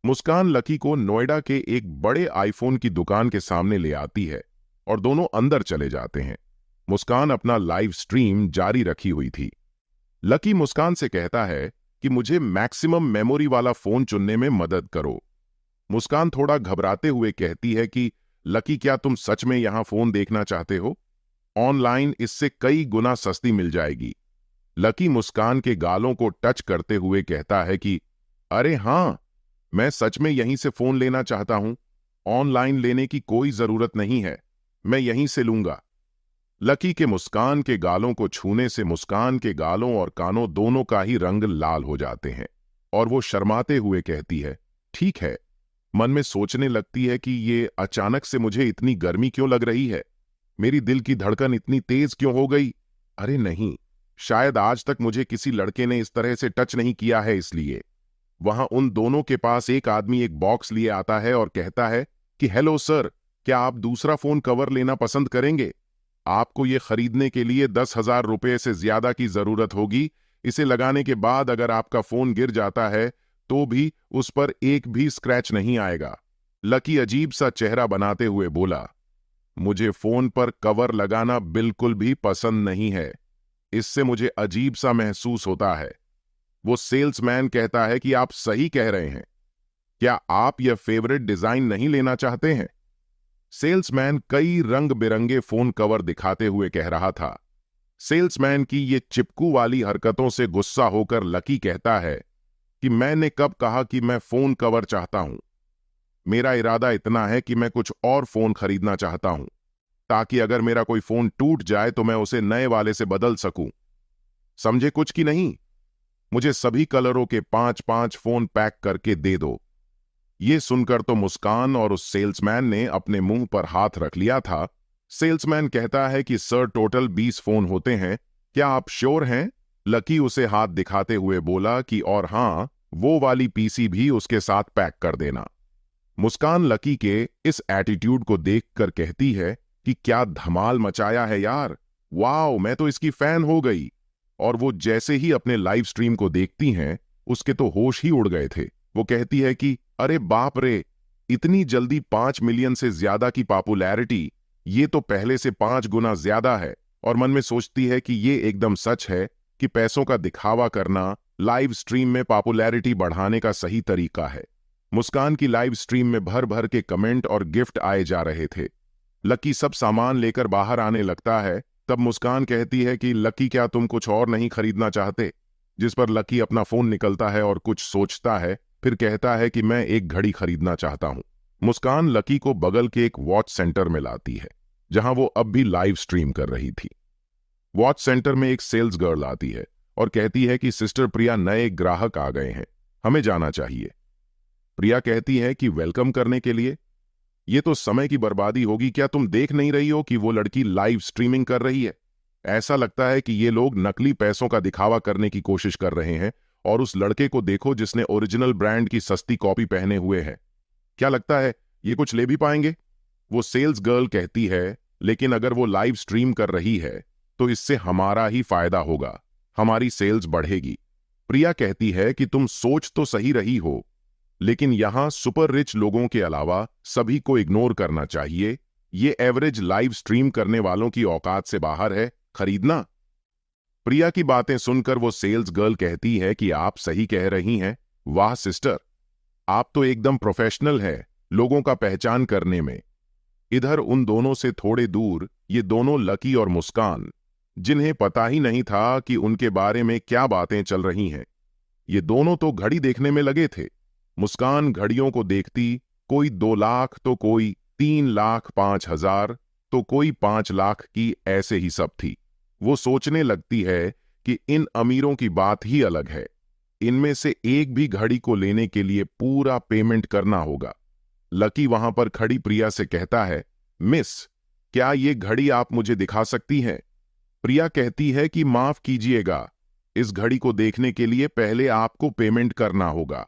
मुस्कान lucky को नोएडा के एक बड़े आईफोन की दुकान के सामने ले आती है और दोनों अंदर चले जाते हैं। मुस्कान अपना लाइव स्ट्रीम जारी रखी हुई थी। लकी मुस्कान से कहता है कि मुझे मैक्सिमम मेमोरी वाला फोन चुनने में मदद करो। मुस्कान थोड़ा घबराते हुए कहती है कि लकी, क्या तुम सच में यहां फोन देखना चाहते हो? ऑनलाइन इससे कई गुना सस्ती मिल जाएगी। लकी मुस्कान के गालों को टच करते हुए कहता है कि अरे हां, मैं सच में यहीं से फोन लेना चाहता हूं। ऑनलाइन लेने की कोई जरूरत नहीं है, मैं यहीं से लूंगा। लकी के मुस्कान के गालों को छूने से मुस्कान के गालों और कानों दोनों का ही रंग लाल हो जाते हैं और वो शर्माते हुए कहती है, ठीक है। मन में सोचने लगती है कि ये अचानक से मुझे इतनी गर्मी क्यों लग रही है, मेरी दिल की धड़कन इतनी तेज क्यों हो गई। अरे नहीं, शायद आज तक मुझे किसी लड़के ने इस तरह से टच नहीं किया है, इसलिए। वहां उन दोनों के पास एक आदमी एक बॉक्स लिए आता है और कहता है कि हेलो सर, क्या आप दूसरा फोन कवर लेना पसंद करेंगे? आपको ये खरीदने के लिए 10,000 रुपये से ज्यादा की जरूरत होगी। इसे लगाने के बाद अगर आपका फोन गिर जाता है तो भी उस पर एक भी स्क्रैच नहीं आएगा। लकी अजीब सा चेहरा बनाते हुए बोला, मुझे फोन पर कवर लगाना बिल्कुल भी पसंद नहीं है, इससे मुझे अजीब सा महसूस होता है। वो सेल्समैन कहता है कि आप सही कह रहे हैं, क्या आप यह फेवरेट डिजाइन नहीं लेना चाहते हैं? सेल्समैन कई रंग बिरंगे फोन कवर दिखाते हुए कह रहा था। सेल्समैन की ये चिपकू वाली हरकतों से गुस्सा होकर लकी कहता है कि मैंने कब कहा कि मैं फोन कवर चाहता हूं। मेरा इरादा इतना है कि मैं कुछ और फोन खरीदना चाहता हूं, ताकि अगर मेरा कोई फोन टूट जाए तो मैं उसे नए वाले से बदल सकूं। समझे कुछ की नहीं? मुझे सभी कलरों के 5-5 फोन पैक करके दे दो। ये सुनकर तो मुस्कान और उस सेल्समैन ने अपने मुंह पर हाथ रख लिया था। सेल्समैन कहता है कि सर, टोटल 20 फोन होते हैं, क्या आप श्योर हैं? लकी उसे हाथ दिखाते हुए बोला कि और हां, वो वाली पीसी भी उसके साथ पैक कर देना। मुस्कान लकी के इस एटीट्यूड को देखकर कहती है कि क्या धमाल मचाया है यार, वाओ, मैं तो इसकी फैन हो गई। और वो जैसे ही अपने लाइव स्ट्रीम को देखती हैं, उसके तो होश ही उड़ गए थे। वो कहती है कि अरे बाप रे, इतनी जल्दी 5 मिलियन से ज्यादा की पॉपुलैरिटी, ये तो पहले से 5 गुना ज्यादा है। और मन में सोचती है कि ये एकदम सच है कि पैसों का दिखावा करना लाइव स्ट्रीम में पॉपुलैरिटी बढ़ाने का सही तरीका है। मुस्कान की लाइव स्ट्रीम में भर भर के कमेंट और गिफ्ट आए जा रहे थे। लकी सब सामान लेकर बाहर आने लगता है। तब मुस्कान कहती है कि लकी, क्या तुम कुछ और नहीं खरीदना चाहते? जिस पर लकी अपना फोन निकलता है और कुछ सोचता है, फिर कहता है कि मैं एक घड़ी खरीदना चाहता हूं। मुस्कान लकी को बगल के एक वॉच सेंटर में लाती है, जहां वो अब भी लाइव स्ट्रीम कर रही थी। वॉच सेंटर में एक सेल्स गर्ल आती है और कहती है कि सिस्टर प्रिया, नए ग्राहक आ गए हैं, हमें जाना चाहिए। प्रिया कहती है कि वेलकम करने के लिए? ये तो समय की बर्बादी होगी। क्या तुम देख नहीं रही हो कि वो लड़की लाइव स्ट्रीमिंग कर रही है? ऐसा लगता है कि ये लोग नकली पैसों का दिखावा करने की कोशिश कर रहे हैं। और उस लड़के को देखो जिसने ओरिजिनल ब्रांड की सस्ती कॉपी पहने हुए है। क्या लगता है ये कुछ ले भी पाएंगे? वो सेल्स गर्ल कहती है, लेकिन अगर वो लाइव स्ट्रीम कर रही है तो इससे हमारा ही फायदा होगा, हमारी सेल्स बढ़ेगी। प्रिया कहती है कि तुम सोच तो सही रही हो, लेकिन यहां सुपर रिच लोगों के अलावा सभी को इग्नोर करना चाहिए। ये एवरेज लाइव स्ट्रीम करने वालों की औकात से बाहर है खरीदना। प्रिया की बातें सुनकर वो सेल्स गर्ल कहती है कि आप सही कह रही हैं। वाह सिस्टर, आप तो एकदम प्रोफेशनल है लोगों का पहचान करने में। इधर उन दोनों से थोड़े दूर ये दोनों लकी और मुस्कान, जिन्हें पता ही नहीं था कि उनके बारे में क्या बातें चल रही हैं, ये दोनों तो घड़ी देखने में लगे थे। मुस्कान घड़ियों को देखती, कोई 2 लाख तो कोई 3,05,000 तो कोई 5 लाख की, ऐसे ही सब थी। वो सोचने लगती है कि इन अमीरों की बात ही अलग है, इनमें से एक भी घड़ी को लेने के लिए पूरा पेमेंट करना होगा। लकी वहां पर खड़ी प्रिया से कहता है, मिस, क्या ये घड़ी आप मुझे दिखा सकती हैं? प्रिया कहती है कि माफ कीजिएगा, इस घड़ी को देखने के लिए पहले आपको पेमेंट करना होगा।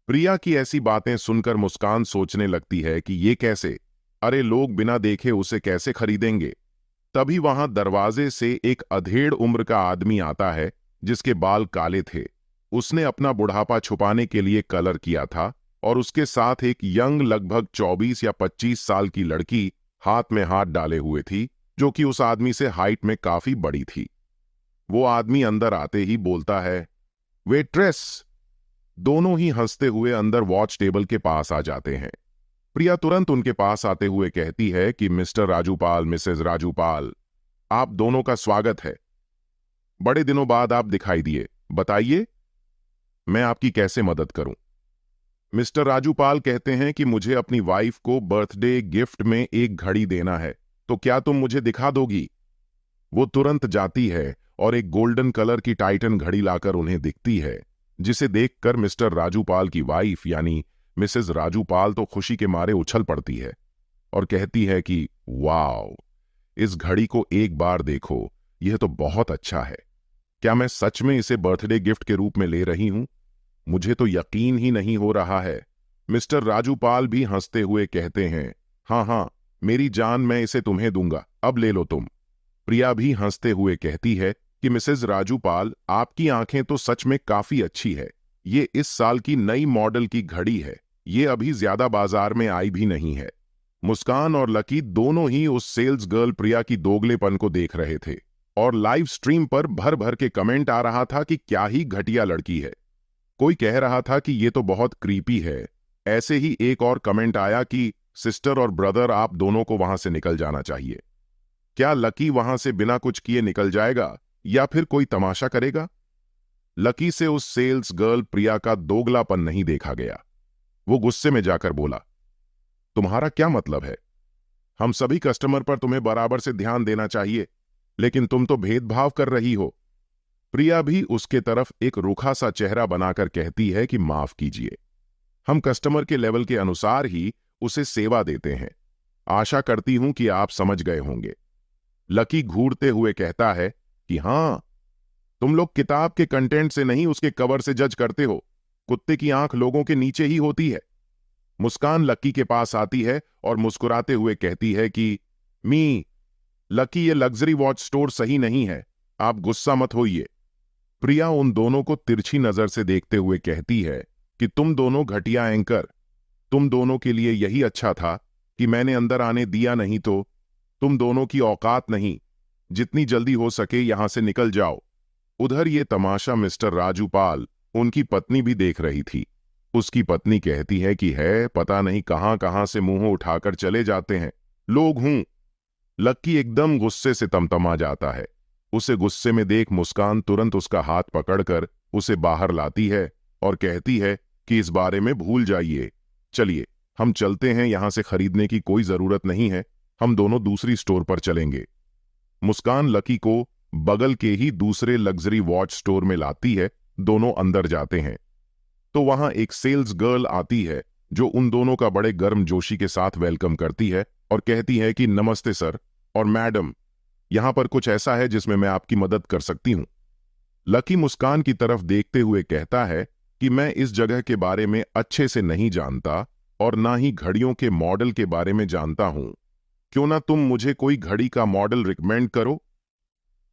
प्रिया की ऐसी बातें सुनकर मुस्कान सोचने लगती है कि ये कैसे, अरे लोग बिना देखे उसे कैसे खरीदेंगे। तभी वहां दरवाजे से एक अधेड़ उम्र का आदमी आता है जिसके बाल काले थे। उसने अपना बुढ़ापा छुपाने के लिए कलर किया था और उसके साथ एक यंग लगभग 24 या 25 साल की लड़की हाथ में हाथ डाले हुए थी, जो कि उस आदमी से हाइट में काफी बड़ी थी। वो आदमी अंदर आते ही बोलता है, वेट्रेस। दोनों ही हंसते हुए अंदर वॉच टेबल के पास आ जाते हैं। प्रिया तुरंत उनके पास आते हुए कहती है कि मिस्टर राजूपाल, मिसेज राजूपाल, आप दोनों का स्वागत है। बड़े दिनों बाद आप दिखाई दिए। बताइए, मैं आपकी कैसे मदद करूं? मिस्टर राजूपाल कहते हैं कि मुझे अपनी वाइफ को बर्थडे गिफ्ट में एक घड़ी देना है, तो क्या तुम मुझे दिखा दोगी? वो तुरंत जाती है और एक गोल्डन कलर की टाइटन घड़ी लाकर उन्हें दिखती है, जिसे देखकर मिस्टर राजूपाल की वाइफ यानी मिसेस राजूपाल तो खुशी के मारे उछल पड़ती है और कहती है कि वाओ, इस घड़ी को एक बार देखो, यह तो बहुत अच्छा है। क्या मैं सच में इसे बर्थडे गिफ्ट के रूप में ले रही हूं? मुझे तो यकीन ही नहीं हो रहा है। मिस्टर राजूपाल भी हंसते हुए कहते हैं, हाँ हाँ, मेरी जान, मैं इसे तुम्हें दूंगा, अब ले लो तुम। प्रिया भी हंसते हुए कहती है कि मिसेज राजूपाल, आपकी आंखें तो सच में काफी अच्छी है। ये इस साल की नई मॉडल की घड़ी है, ये अभी ज्यादा बाजार में आई भी नहीं है। मुस्कान और लकी दोनों ही उस सेल्स गर्ल प्रिया की दोगलेपन को देख रहे थे और लाइव स्ट्रीम पर भर भर के कमेंट आ रहा था कि क्या ही घटिया लड़की है। कोई कह रहा था कि ये तो बहुत क्रीपी है। ऐसे ही एक और कमेंट आया कि सिस्टर और ब्रदर, आप दोनों को वहां से निकल जाना चाहिए। क्या लकी वहां से बिना कुछ किए निकल जाएगा या फिर कोई तमाशा करेगा? लकी से उस सेल्स गर्ल प्रिया का दोगलापन नहीं देखा गया। वो गुस्से में जाकर बोला, तुम्हारा क्या मतलब है? हम सभी कस्टमर पर तुम्हें बराबर से ध्यान देना चाहिए, लेकिन तुम तो भेदभाव कर रही हो। प्रिया भी उसके तरफ एक रूखा सा चेहरा बनाकर कहती है कि माफ कीजिए, हम कस्टमर के लेवल के अनुसार ही उसे सेवा देते हैं। आशा करती हूं कि आप समझ गए होंगे। लकी घूरते हुए कहता है कि हां, तुम लोग किताब के कंटेंट से नहीं, उसके कवर से जज करते हो। कुत्ते की आंख लोगों के नीचे ही होती है। मुस्कान लकी के पास आती है और मुस्कुराते हुए कहती है कि मी, लकी, ये लग्जरी वॉच स्टोर सही नहीं है, आप गुस्सा मत होइए। प्रिया उन दोनों को तिरछी नजर से देखते हुए कहती है कि तुम दोनों घटिया एंकर, तुम दोनों के लिए यही अच्छा था कि मैंने अंदर आने दिया, नहीं तो तुम दोनों की औकात नहीं। जितनी जल्दी हो सके यहां से निकल जाओ। उधर ये तमाशा मिस्टर राजूपाल, उनकी पत्नी भी देख रही थी। उसकी पत्नी कहती है कि है पता नहीं कहां कहां से मुंह उठाकर चले जाते हैं लोग हूं। लक्की एकदम गुस्से से तमतमा जाता है। उसे गुस्से में देख मुस्कान तुरंत उसका हाथ पकड़कर उसे बाहर लाती है और कहती है कि इस बारे में भूल जाइए, चलिए हम चलते हैं, यहां से खरीदने की कोई जरूरत नहीं है, हम दोनों दूसरी स्टोर पर चलेंगे। मुस्कान लकी को बगल के ही दूसरे लग्जरी वॉच स्टोर में लाती है। दोनों अंदर जाते हैं तो वहां एक सेल्स गर्ल आती है जो उन दोनों का बड़े गर्मजोशी के साथ वेलकम करती है और कहती है कि नमस्ते सर और मैडम, यहां पर कुछ ऐसा है जिसमें मैं आपकी मदद कर सकती हूं। लकी मुस्कान की तरफ देखते हुए कहता है कि मैं इस जगह के बारे में अच्छे से नहीं जानता और ना ही घड़ियों के मॉडल के बारे में जानता हूं। क्यों ना तुम मुझे कोई घड़ी का मॉडल रिकमेंड करो।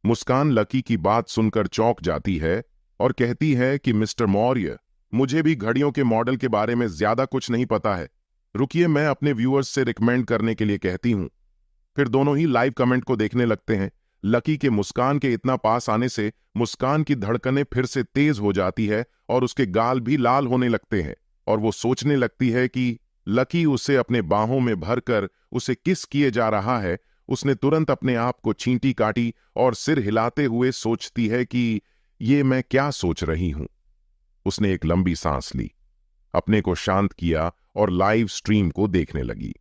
मुस्कान लकी की बात सुनकर चौंक जाती है और कहती है कि मिस्टर मौर्य, मुझे भी घड़ियों के मॉडल के बारे में ज्यादा कुछ नहीं पता है। रुकिए, मैं अपने व्यूअर्स से रिकमेंड करने के लिए कहती हूं। फिर दोनों ही लाइव कमेंट को देखने लगते हैं। लकी के मुस्कान के इतना पास आने से मुस्कान की धड़कनें फिर से तेज हो जाती है और उसके गाल भी लाल होने लगते हैं और वो सोचने लगती है कि लकी उसे अपने बाहों में भरकर उसे किस किए जा रहा है। उसने तुरंत अपने आप को छींटी काटी और सिर हिलाते हुए सोचती है कि ये मैं क्या सोच रही हूं। उसने एक लंबी सांस ली, अपने को शांत किया और लाइव स्ट्रीम को देखने लगी।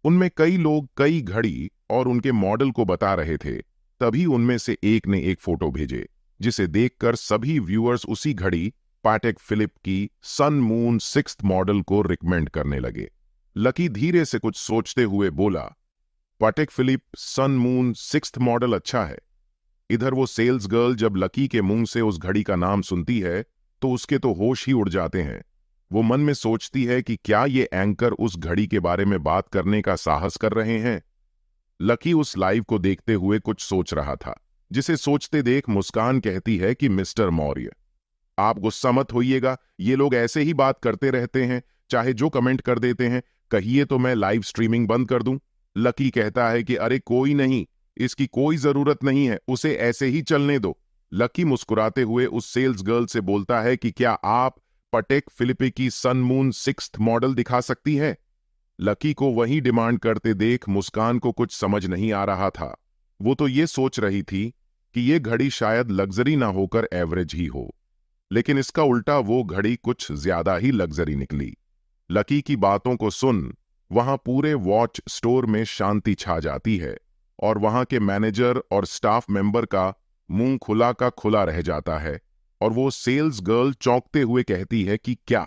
उनमें कई लोग कई घड़ी और उनके मॉडल को बता रहे थे। तभी उनमें से एक ने एक फोटो भेजे जिसे देखकर सभी व्यूअर्स उसी घड़ी पाटेक फिलिप की सन मून 6th मॉडल को रिकमेंड करने लगे। लकी धीरे से कुछ सोचते हुए बोला, Patek Philippe sun moon 6th model अच्छा है। इधर वो सेल्स गर्ल जब लकी के मुंह से उस घड़ी का नाम सुनती है तो उसके तो होश ही उड़ जाते हैं। वो मन में सोचती है कि क्या ये एंकर उस घड़ी के बारे में बात करने का साहस कर रहे हैं। लकी उस लाइव को देखते हुए कुछ सोच रहा था, जिसे सोचते देख मुस्कान कहती है कि मिस्टर मौर्य, आप गुस्सा मत होइएगा, ये लोग ऐसे ही बात करते रहते हैं, चाहे जो कमेंट कर देते हैं, कहिए तो मैं लाइव स्ट्रीमिंग बंद कर दूं। लकी कहता है कि अरे कोई नहीं, इसकी कोई जरूरत नहीं है, उसे ऐसे ही चलने दो। लकी मुस्कुराते हुए उस सेल्स गर्ल से बोलता है कि क्या आप पटेक फिलिपे की सन मून 6th मॉडल दिखा सकती है। लकी को वही डिमांड करते देख मुस्कान को कुछ समझ नहीं आ रहा था। वो तो ये सोच रही थी कि ये घड़ी शायद लग्जरी ना होकर एवरेज ही हो, लेकिन इसका उल्टा वो घड़ी कुछ ज्यादा ही लग्जरी निकली। लकी की बातों को सुन वहां पूरे वॉच स्टोर में शांति छा जाती है और वहां के मैनेजर और स्टाफ मेंबर का मुंह खुला का खुला रह जाता है और वो सेल्स गर्ल चौंकते हुए कहती है कि क्या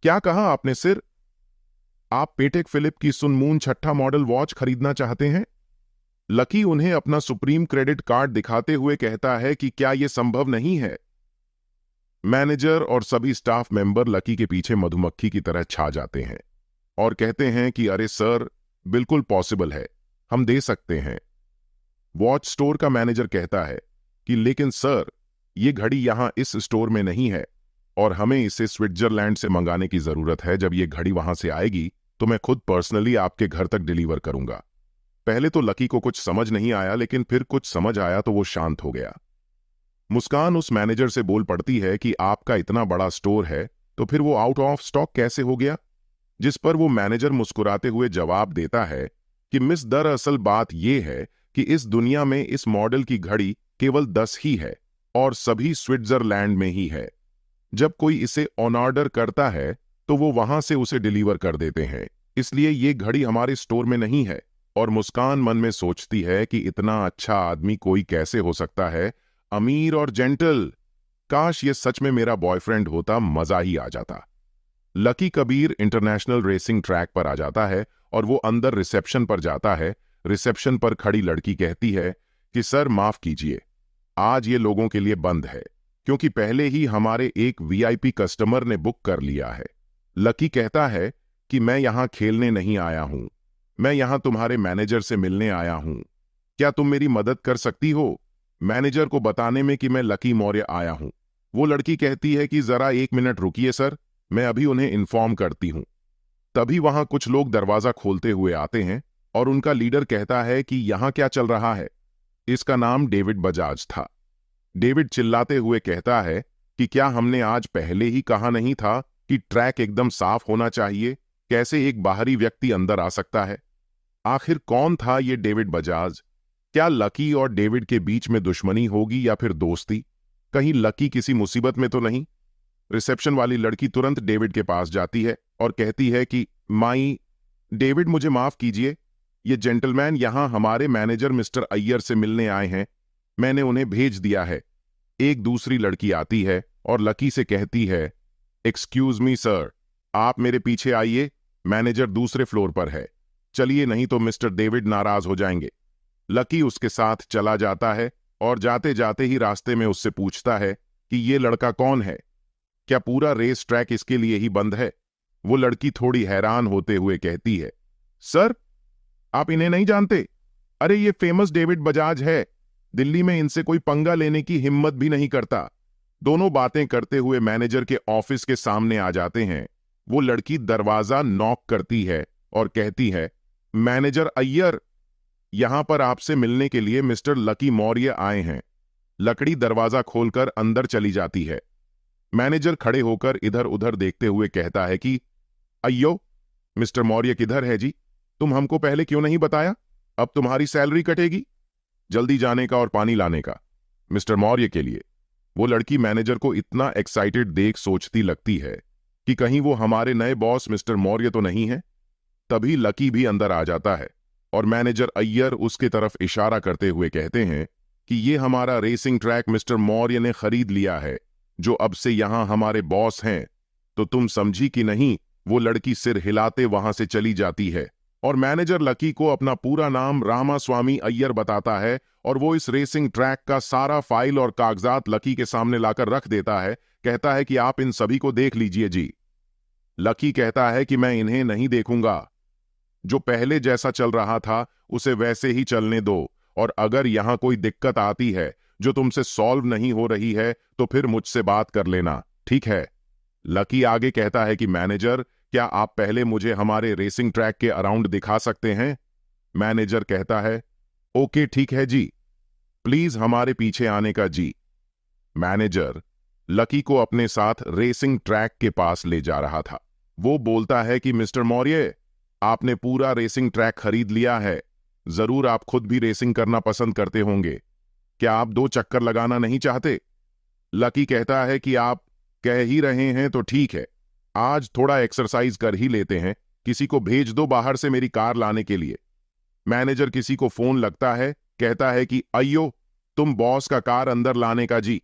क्या कहा आपने सिर? आप पेटेक फिलिप की सुनमून 6ठा मॉडल वॉच खरीदना चाहते हैं? लकी उन्हें अपना सुप्रीम क्रेडिट कार्ड दिखाते हुए कहता है कि क्या यह संभव नहीं है। मैनेजर और सभी स्टाफ मेंबर लकी के पीछे मधुमक्खी की तरह छा जाते हैं और कहते हैं कि अरे सर, बिल्कुल पॉसिबल है, हम दे सकते हैं। वॉच स्टोर का मैनेजर कहता है कि लेकिन सर, ये घड़ी यहां इस स्टोर में नहीं है और हमें इसे स्विट्जरलैंड से मंगाने की जरूरत है। जब ये घड़ी वहां से आएगी तो मैं खुद पर्सनली आपके घर तक डिलीवर करूंगा। पहले तो लकी को कुछ समझ नहीं आया, लेकिन फिर कुछ समझ आया तो वो शांत हो गया। मुस्कान उस मैनेजर से बोल पड़ती है कि आपका इतना बड़ा स्टोर है तो फिर वो आउट ऑफ स्टॉक कैसे हो गया? जिस पर वो मैनेजर मुस्कुराते हुए जवाब देता है कि मिस, दरअसल बात यह है कि इस दुनिया में इस मॉडल की घड़ी केवल 10 ही है और सभी स्विट्जरलैंड में ही है। जब कोई इसे ऑन ऑर्डर करता है तो वो वहां से उसे डिलीवर कर देते हैं, इसलिए ये घड़ी हमारे स्टोर में नहीं है। और मुस्कान मन में सोचती है कि इतना अच्छा आदमी कोई कैसे हो सकता है, अमीर और जेंटल। काश ये सच में मेरा बॉयफ्रेंड होता, मजा ही आ जाता। Lucky Kabir international racing track पर आ जाता है और वो अंदर रिसेप्शन पर जाता है। रिसेप्शन पर खड़ी लड़की कहती है कि सर माफ कीजिए, आज ये लोगों के लिए बंद है क्योंकि पहले ही हमारे एक वीआईपी कस्टमर ने बुक कर लिया है। लकी कहता है कि मैं यहां खेलने नहीं आया हूं, मैं यहां तुम्हारे मैनेजर से मिलने आया हूं। क्या तुम मेरी मदद कर सकती हो मैनेजर को बताने में कि मैं लकी मौर्य आया हूं? वो लड़की कहती है कि जरा 1 मिनट रुकिए सर, मैं अभी उन्हें इन्फॉर्म करती हूं। तभी वहां कुछ लोग दरवाजा खोलते हुए आते हैं और उनका लीडर कहता है कि यहां क्या चल रहा है। इसका नाम डेविड बजाज था। डेविड चिल्लाते हुए कहता है कि क्या हमने आज पहले ही कहा नहीं था कि ट्रैक एकदम साफ होना चाहिए? कैसे एक बाहरी व्यक्ति अंदर आ सकता है? आखिर कौन था ये डेविड बजाज? क्या लकी और डेविड के बीच में दुश्मनी होगी या फिर दोस्ती? कहीं लकी किसी मुसीबत में तो नहीं? रिसेप्शन वाली लड़की तुरंत डेविड के पास जाती है और कहती है कि माई डेविड, मुझे माफ कीजिए, ये जेंटलमैन यहां हमारे मैनेजर मिस्टर अय्यर से मिलने आए हैं, मैंने उन्हें भेज दिया है। एक दूसरी लड़की आती है और लकी से कहती है, एक्सक्यूज मी सर, आप मेरे पीछे आइए, मैनेजर दूसरे फ्लोर पर है, चलिए नहीं तो मिस्टर डेविड नाराज हो जाएंगे। लकी उसके साथ चला जाता है और जाते जाते ही रास्ते में उससे पूछता है कि ये लड़का कौन है? क्या पूरा रेस ट्रैक इसके लिए ही बंद है? वो लड़की थोड़ी हैरान होते हुए कहती है, सर आप इन्हें नहीं जानते? अरे ये फेमस डेविड बजाज है, दिल्ली में इनसे कोई पंगा लेने की हिम्मत भी नहीं करता। दोनों बातें करते हुए मैनेजर के ऑफिस के सामने आ जाते हैं। वो लड़की दरवाजा नॉक करती है और कहती है, मैनेजर अय्यर, यहां पर आपसे मिलने के लिए मिस्टर लकी मौर्य आए हैं। लकड़ी दरवाजा खोलकर अंदर चली जाती है। मैनेजर खड़े होकर इधर उधर देखते हुए कहता है कि अय्यो, मिस्टर मौर्य किधर है जी? तुम हमको पहले क्यों नहीं बताया? अब तुम्हारी सैलरी कटेगी। जल्दी जाने का और पानी लाने का, मिस्टर मौर्य के लिए। वो लड़की मैनेजर को इतना एक्साइटेड देख सोचती लगती है कि कहीं वो हमारे नए बॉस मिस्टर मौर्य तो नहीं है। तभी लकी भी अंदर आ जाता है और मैनेजर अय्यर उसके तरफ इशारा करते हुए कहते हैं कि ये हमारा रेसिंग ट्रैक मिस्टर मौर्य ने खरीद लिया है, जो अब से यहां हमारे बॉस हैं। तो तुम समझी कि नहीं? वो लड़की सिर हिलाते वहां से चली जाती है और मैनेजर लकी को अपना पूरा नाम रामास्वामी अय्यर बताता है और वो इस रेसिंग ट्रैक का सारा फाइल और कागजात लकी के सामने लाकर रख देता है। कहता है कि आप इन सभी को देख लीजिए जी। लकी कहता है कि मैं इन्हें नहीं देखूंगा, जो पहले जैसा चल रहा था उसे वैसे ही चलने दो, और अगर यहां कोई दिक्कत आती है जो तुमसे सॉल्व नहीं हो रही है तो फिर मुझसे बात कर लेना, ठीक है? लकी आगे कहता है कि मैनेजर, क्या आप पहले मुझे हमारे रेसिंग ट्रैक के अराउंड दिखा सकते हैं? मैनेजर कहता है, ओके ठीक है जी, प्लीज हमारे पीछे आने का जी। मैनेजर लकी को अपने साथ रेसिंग ट्रैक के पास ले जा रहा था। वो बोलता है कि मिस्टर मौर्य, आपने पूरा रेसिंग ट्रैक खरीद लिया है, जरूर आप खुद भी रेसिंग करना पसंद करते होंगे, क्या आप 2 चक्कर लगाना नहीं चाहते? लकी कहता है कि आप कह ही रहे हैं तो ठीक है, आज थोड़ा एक्सरसाइज कर ही लेते हैं, किसी को भेज दो बाहर से मेरी कार लाने के लिए। मैनेजर किसी को फोन लगता है, कहता है कि अयो, तुम बॉस का कार अंदर लाने का जी।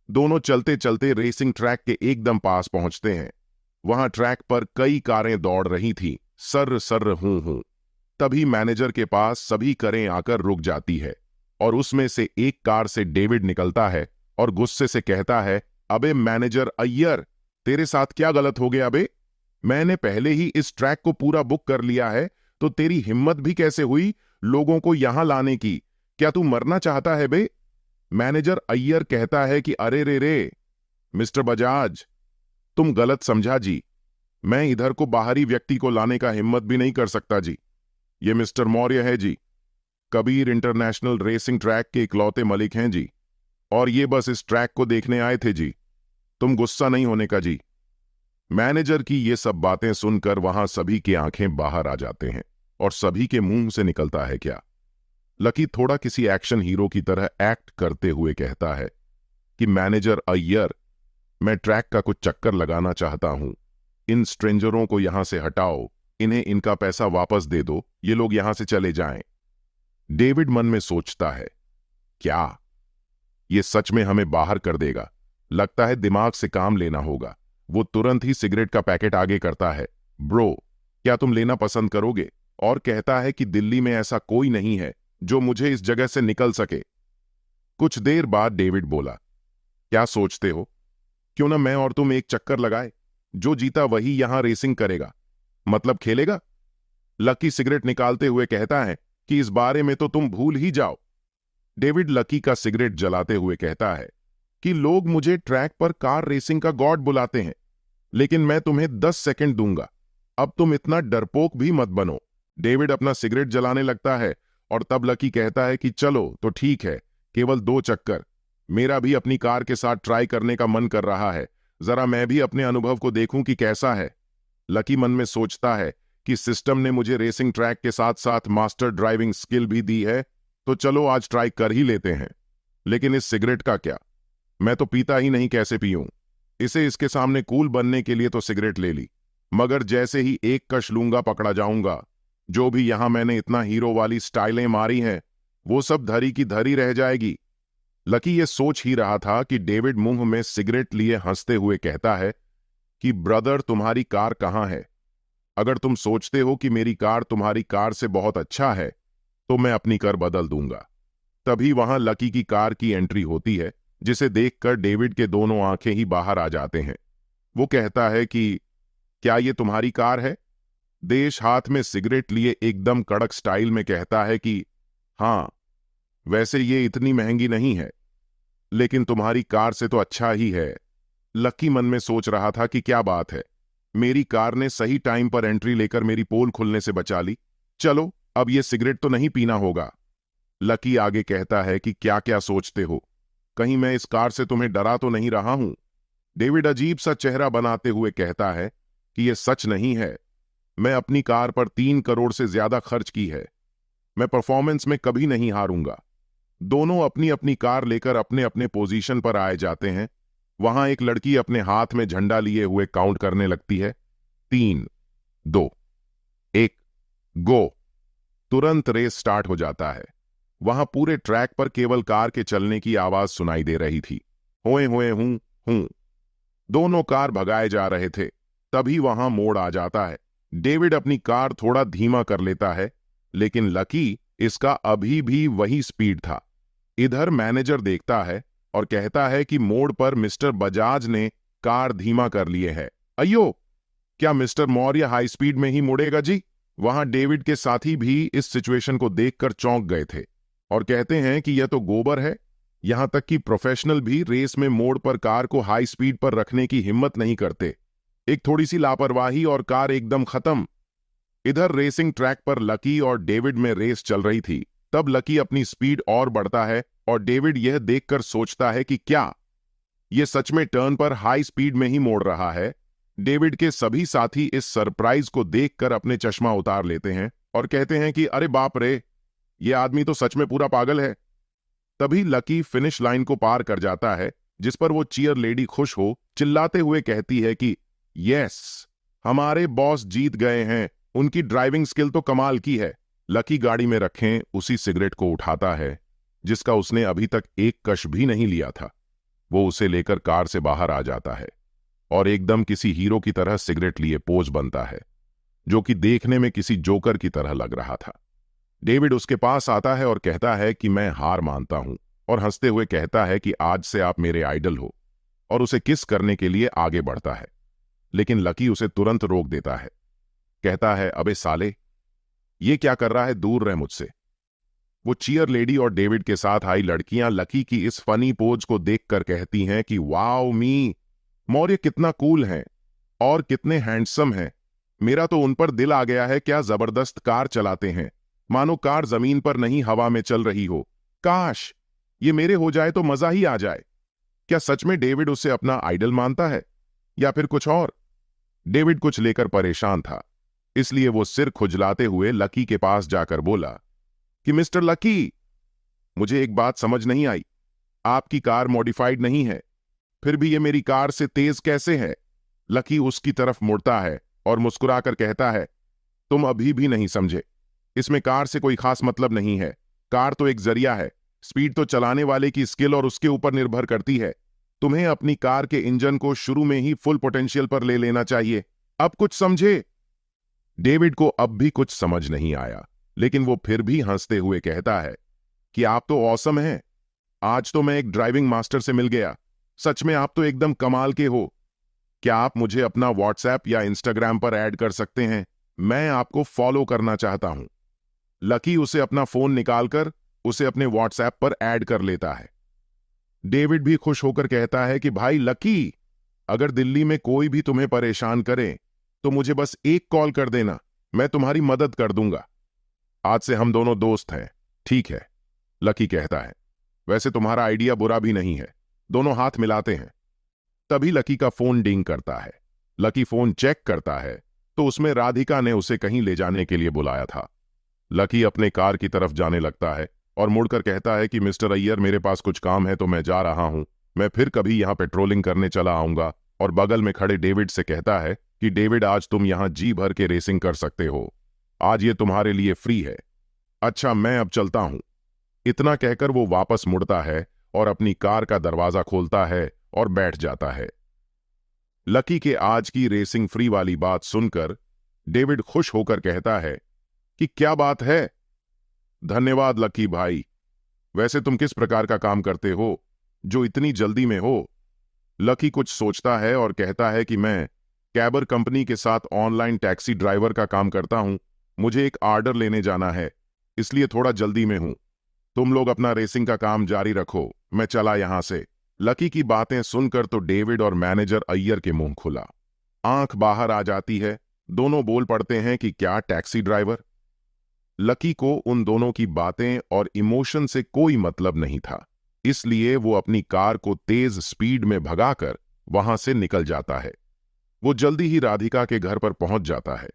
दोनों चलते चलते रेसिंग ट्रैक के एकदम पास पहुंचते हैं। वहां ट्रैक पर कई कारें दौड़ रही थीं, सर्र सर्र हूं हूं। तभी मैनेजर के पास सभी कारें आकर रुक जाती है और उसमें से एक कार से डेविड निकलता है और गुस्से से कहता है, अबे मैनेजर अय्यर, तेरे साथ क्या गलत हो गया बे? मैंने पहले ही इस ट्रैक को पूरा बुक कर लिया है, तो तेरी हिम्मत भी कैसे हुई लोगों को यहां लाने की? क्या तू मरना चाहता है बे? मैनेजर अय्यर कहता है कि अरे रे रे मिस्टर बजाज, तुम गलत समझा जी, मैं इधर को बाहरी व्यक्ति को लाने का हिम्मत भी नहीं कर सकता जी। ये मिस्टर मौर्य है जी, कबीर इंटरनेशनल रेसिंग ट्रैक के इकलौते मलिक हैं जी, और ये बस इस ट्रैक को देखने आए थे जी, तुम गुस्सा नहीं होने का जी। मैनेजर की ये सब बातें सुनकर वहां सभी की आंखें बाहर आ जाते हैं और सभी के मुंह से निकलता है क्या? लकी थोड़ा किसी एक्शन हीरो की तरह एक्ट करते हुए कहता है कि मैनेजर अय्यर, मैं ट्रैक का कुछ चक्कर लगाना चाहता हूं, इन स्ट्रेंजरों को यहां से हटाओ, इन्हें इनका पैसा वापस दे दो, ये लोग यहां से चले जाएं। डेविड मन में सोचता है, क्या ये सच में हमें बाहर कर देगा? लगता है दिमाग से काम लेना होगा। वो तुरंत ही सिगरेट का पैकेट आगे करता है, ब्रो, क्या तुम लेना पसंद करोगे? और कहता है कि दिल्ली में ऐसा कोई नहीं है जो मुझे इस जगह से निकल सके। कुछ देर बाद डेविड बोला, क्या सोचते हो, क्यों ना मैं और तुम एक चक्कर लगाए? जो जीता वही यहां रेसिंग करेगा, मतलब खेलेगा। लकी सिगरेट निकालते हुए कहता है कि इस बारे में तो तुम भूल ही जाओ। डेविड लकी का सिगरेट जलाते हुए कहता है कि लोग मुझे ट्रैक पर कार रेसिंग का गॉड बुलाते हैं, लेकिन मैं तुम्हें 10 सेकंड दूंगा, अब तुम इतना डरपोक भी मत बनो। डेविड अपना सिगरेट जलाने लगता है और तब लकी कहता है कि चलो तो ठीक है, केवल 2 चक्कर, मेरा भी अपनी कार के साथ ट्राई करने का मन कर रहा है, जरा मैं भी अपने अनुभव को देखूं कि कैसा है। लकी मन में सोचता है कि सिस्टम ने मुझे रेसिंग ट्रैक के साथ साथ मास्टर ड्राइविंग स्किल भी दी है, तो चलो आज ट्राई कर ही लेते हैं। लेकिन इस सिगरेट का क्या, मैं तो पीता ही नहीं, कैसे पीऊं इसे? इसके सामने कूल बनने के लिए तो सिगरेट ले ली, मगर जैसे ही एक कश लूंगा पकड़ा जाऊंगा। जो भी यहां मैंने इतना हीरो वाली स्टाइलें मारी हैं, वो सब धरी की धरी रह जाएगी। लकी ये सोच ही रहा था कि डेविड मुंह में सिगरेट लिए हंसते हुए कहता है कि ब्रदर, तुम्हारी कार कहां है? अगर तुम सोचते हो कि मेरी कार तुम्हारी कार से बहुत अच्छा है, तो मैं अपनी कार बदल दूंगा। तभी वहां लकी की कार की एंट्री होती है, जिसे देखकर डेविड के दोनों आंखें ही बाहर आ जाते हैं। वो कहता है कि क्या ये तुम्हारी कार है? देश हाथ में सिगरेट लिए एकदम कड़क स्टाइल में कहता है कि हां, वैसे ये इतनी महंगी नहीं है, लेकिन तुम्हारी कार से तो अच्छा ही है। लकी मन में सोच रहा था कि क्या बात है, मेरी कार ने सही टाइम पर एंट्री लेकर मेरी पोल खुलने से बचा ली। चलो अब ये सिगरेट तो नहीं पीना होगा। लकी आगे कहता है कि क्या क्या सोचते हो, कहीं मैं इस कार से तुम्हें डरा तो नहीं रहा हूं? डेविड अजीब सा चेहरा बनाते हुए कहता है कि यह सच नहीं है, मैं अपनी कार पर 3 करोड़ से ज्यादा खर्च की है, मैं परफॉर्मेंस में कभी नहीं हारूंगा। दोनों अपनी अपनी कार लेकर अपने अपने पोजीशन पर आए जाते हैं। वहां एक लड़की अपने हाथ में झंडा लिए हुए काउंट करने लगती है, 3, 2, 1, गो। तुरंत रेस स्टार्ट हो जाता है। वहां पूरे ट्रैक पर केवल कार के चलने की आवाज सुनाई दे रही थी, होए होए हूं हूं। दोनों कार भगाए जा रहे थे। तभी वहां मोड़ आ जाता है। डेविड अपनी कार थोड़ा धीमा कर लेता है, लेकिन लकी इसका अभी भी वही स्पीड था। इधर मैनेजर देखता है और कहता है कि मोड़ पर मिस्टर बजाज ने कार धीमा कर लिए है। अयो, क्या मिस्टर मौर्य हाई स्पीड में ही मुड़ेगा जी? वहां डेविड के साथी भी इस सिचुएशन को देखकर चौंक गए थे और कहते हैं कि यह तो गोबर है, यहां तक कि प्रोफेशनल भी रेस में मोड़ पर कार को हाई स्पीड पर रखने की हिम्मत नहीं करते। एक थोड़ी सी लापरवाही और कार एकदम खत्म। इधर रेसिंग ट्रैक पर लकी और डेविड में रेस चल रही थी। तब लकी अपनी स्पीड और बढ़ता है और डेविड यह देखकर सोचता है कि क्या यह सच में टर्न पर हाई स्पीड में ही मोड़ रहा है। डेविड के सभी साथी इस सरप्राइज को देखकर अपने चश्मा उतार लेते हैं और कहते हैं कि अरे बाप रे, यह आदमी तो सच में पूरा पागल है। तभी लकी फिनिश लाइन को पार कर जाता है, जिस पर वो चीयर लेडी खुश हो चिल्लाते हुए कहती है कि यस, हमारे बॉस जीत गए हैं, उनकी ड्राइविंग स्किल तो कमाल की है। लकी गाड़ी में रखें उसी सिगरेट को उठाता है जिसका उसने अभी तक एक कश भी नहीं लिया था। वो उसे लेकर कार से बाहर आ जाता है और एकदम किसी हीरो की तरह सिगरेट लिए पोज बनता है, जो कि देखने में किसी जोकर की तरह लग रहा था। डेविड उसके पास आता है और कहता है कि मैं हार मानता हूं, और हंसते हुए कहता है कि आज से आप मेरे आइडल हो, और उसे किस करने के लिए आगे बढ़ता है। लेकिन लकी उसे तुरंत रोक देता है। कहता है, अबे साले, ये क्या कर रहा है, दूर रह मुझसे। वो चीयर लेडी और डेविड के साथ आई लड़कियां लकी की इस फनी पोज को देखकर कहती हैं कि वाओ मी, मौर्य कितना कूल हैं और कितने हैंडसम हैं। मेरा तो उन पर दिल आ गया है, क्या जबरदस्त कार चलाते हैं, मानो कार जमीन पर नहीं हवा में चल रही हो। काश ये मेरे हो जाए तो मजा ही आ जाए। क्या सच में डेविड उसे अपना आइडल मानता है या फिर कुछ और? डेविड कुछ लेकर परेशान था, इसलिए वो सिर खुजलाते हुए लकी के पास जाकर बोला कि मिस्टर लकी, मुझे एक बात समझ नहीं आई। आपकी कार मॉडिफाइड नहीं है, फिर भी ये मेरी कार से तेज कैसे है? लकी उसकी तरफ मुड़ता है और मुस्कुराकर कहता है, तुम अभी भी नहीं समझे। इसमें कार से कोई खास मतलब नहीं है। कार तो एक जरिया है। स्पीड तो चलाने वाले की स्किल और उसके ऊपर निर्भर करती है। तुम्हें अपनी कार के इंजन को शुरू में ही फुल पोटेंशियल पर ले लेना चाहिए। अब कुछ समझे? डेविड को अब भी कुछ समझ नहीं आया, लेकिन वो फिर भी हंसते हुए कहता है कि आप तो ऑसम हैं। आज तो मैं एक ड्राइविंग मास्टर से मिल गया। सच में आप तो एकदम कमाल के हो। क्या आप मुझे अपना व्हाट्सएप या इंस्टाग्राम पर ऐड कर सकते हैं? मैं आपको फॉलो करना चाहता हूं। लकी उसे अपना फोन निकालकर उसे अपने व्हाट्सएप पर ऐड कर लेता है। डेविड भी खुश होकर कहता है कि भाई लकी, अगर दिल्ली में कोई भी तुम्हें परेशान करे तो मुझे बस एक कॉल कर देना, मैं तुम्हारी मदद कर दूंगा। आज से हम दोनों दोस्त हैं, ठीक है? लकी कहता है, वैसे तुम्हारा आइडिया बुरा भी नहीं है, दोनों हाथ मिलाते हैं। तभी लकी का फोन डिंग करता है। लकी फोन चेक करता है तो उसमें राधिका ने उसे कहीं ले जाने के लिए बुलाया था। लकी अपने कार की तरफ जाने लगता है और मुड़कर कहता है कि मिस्टर अय्यर, मेरे पास कुछ काम है तो मैं जा रहा हूं। मैं फिर कभी यहां पेट्रोलिंग करने चला आऊंगा। और बगल में खड़े डेविड से कहता है कि डेविड, आज तुम यहां जी भर के रेसिंग कर सकते हो। आज ये तुम्हारे लिए फ्री है। अच्छा, मैं अब चलता हूं। इतना कहकर वो वापस मुड़ता है और अपनी कार का दरवाजा खोलता है और बैठ जाता है। लकी के आज की रेसिंग फ्री वाली बात सुनकर डेविड खुश होकर कहता है कि क्या बात है। धन्यवाद लकी भाई। वैसे तुम किस प्रकार का काम करते हो जो इतनी जल्दी में हो? लकी कुछ सोचता है और कहता है कि मैं कैबर कंपनी के साथ ऑनलाइन टैक्सी ड्राइवर का काम करता हूं। मुझे एक ऑर्डर लेने जाना है, इसलिए थोड़ा जल्दी में हूं। तुम लोग अपना रेसिंग का काम जारी रखो, मैं चला यहां से। लकी की बातें सुनकर तो डेविड और मैनेजर अय्यर के मुंह खुला, आंख बाहर आ जाती है। दोनों बोल पड़ते हैं कि क्या टैक्सी ड्राइवर? लकी को उन दोनों की बातें और इमोशन से कोई मतलब नहीं था, इसलिए वो अपनी कार को तेज स्पीड में भगाकर वहां से निकल जाता है। वो जल्दी ही राधिका के घर पर पहुंच जाता है।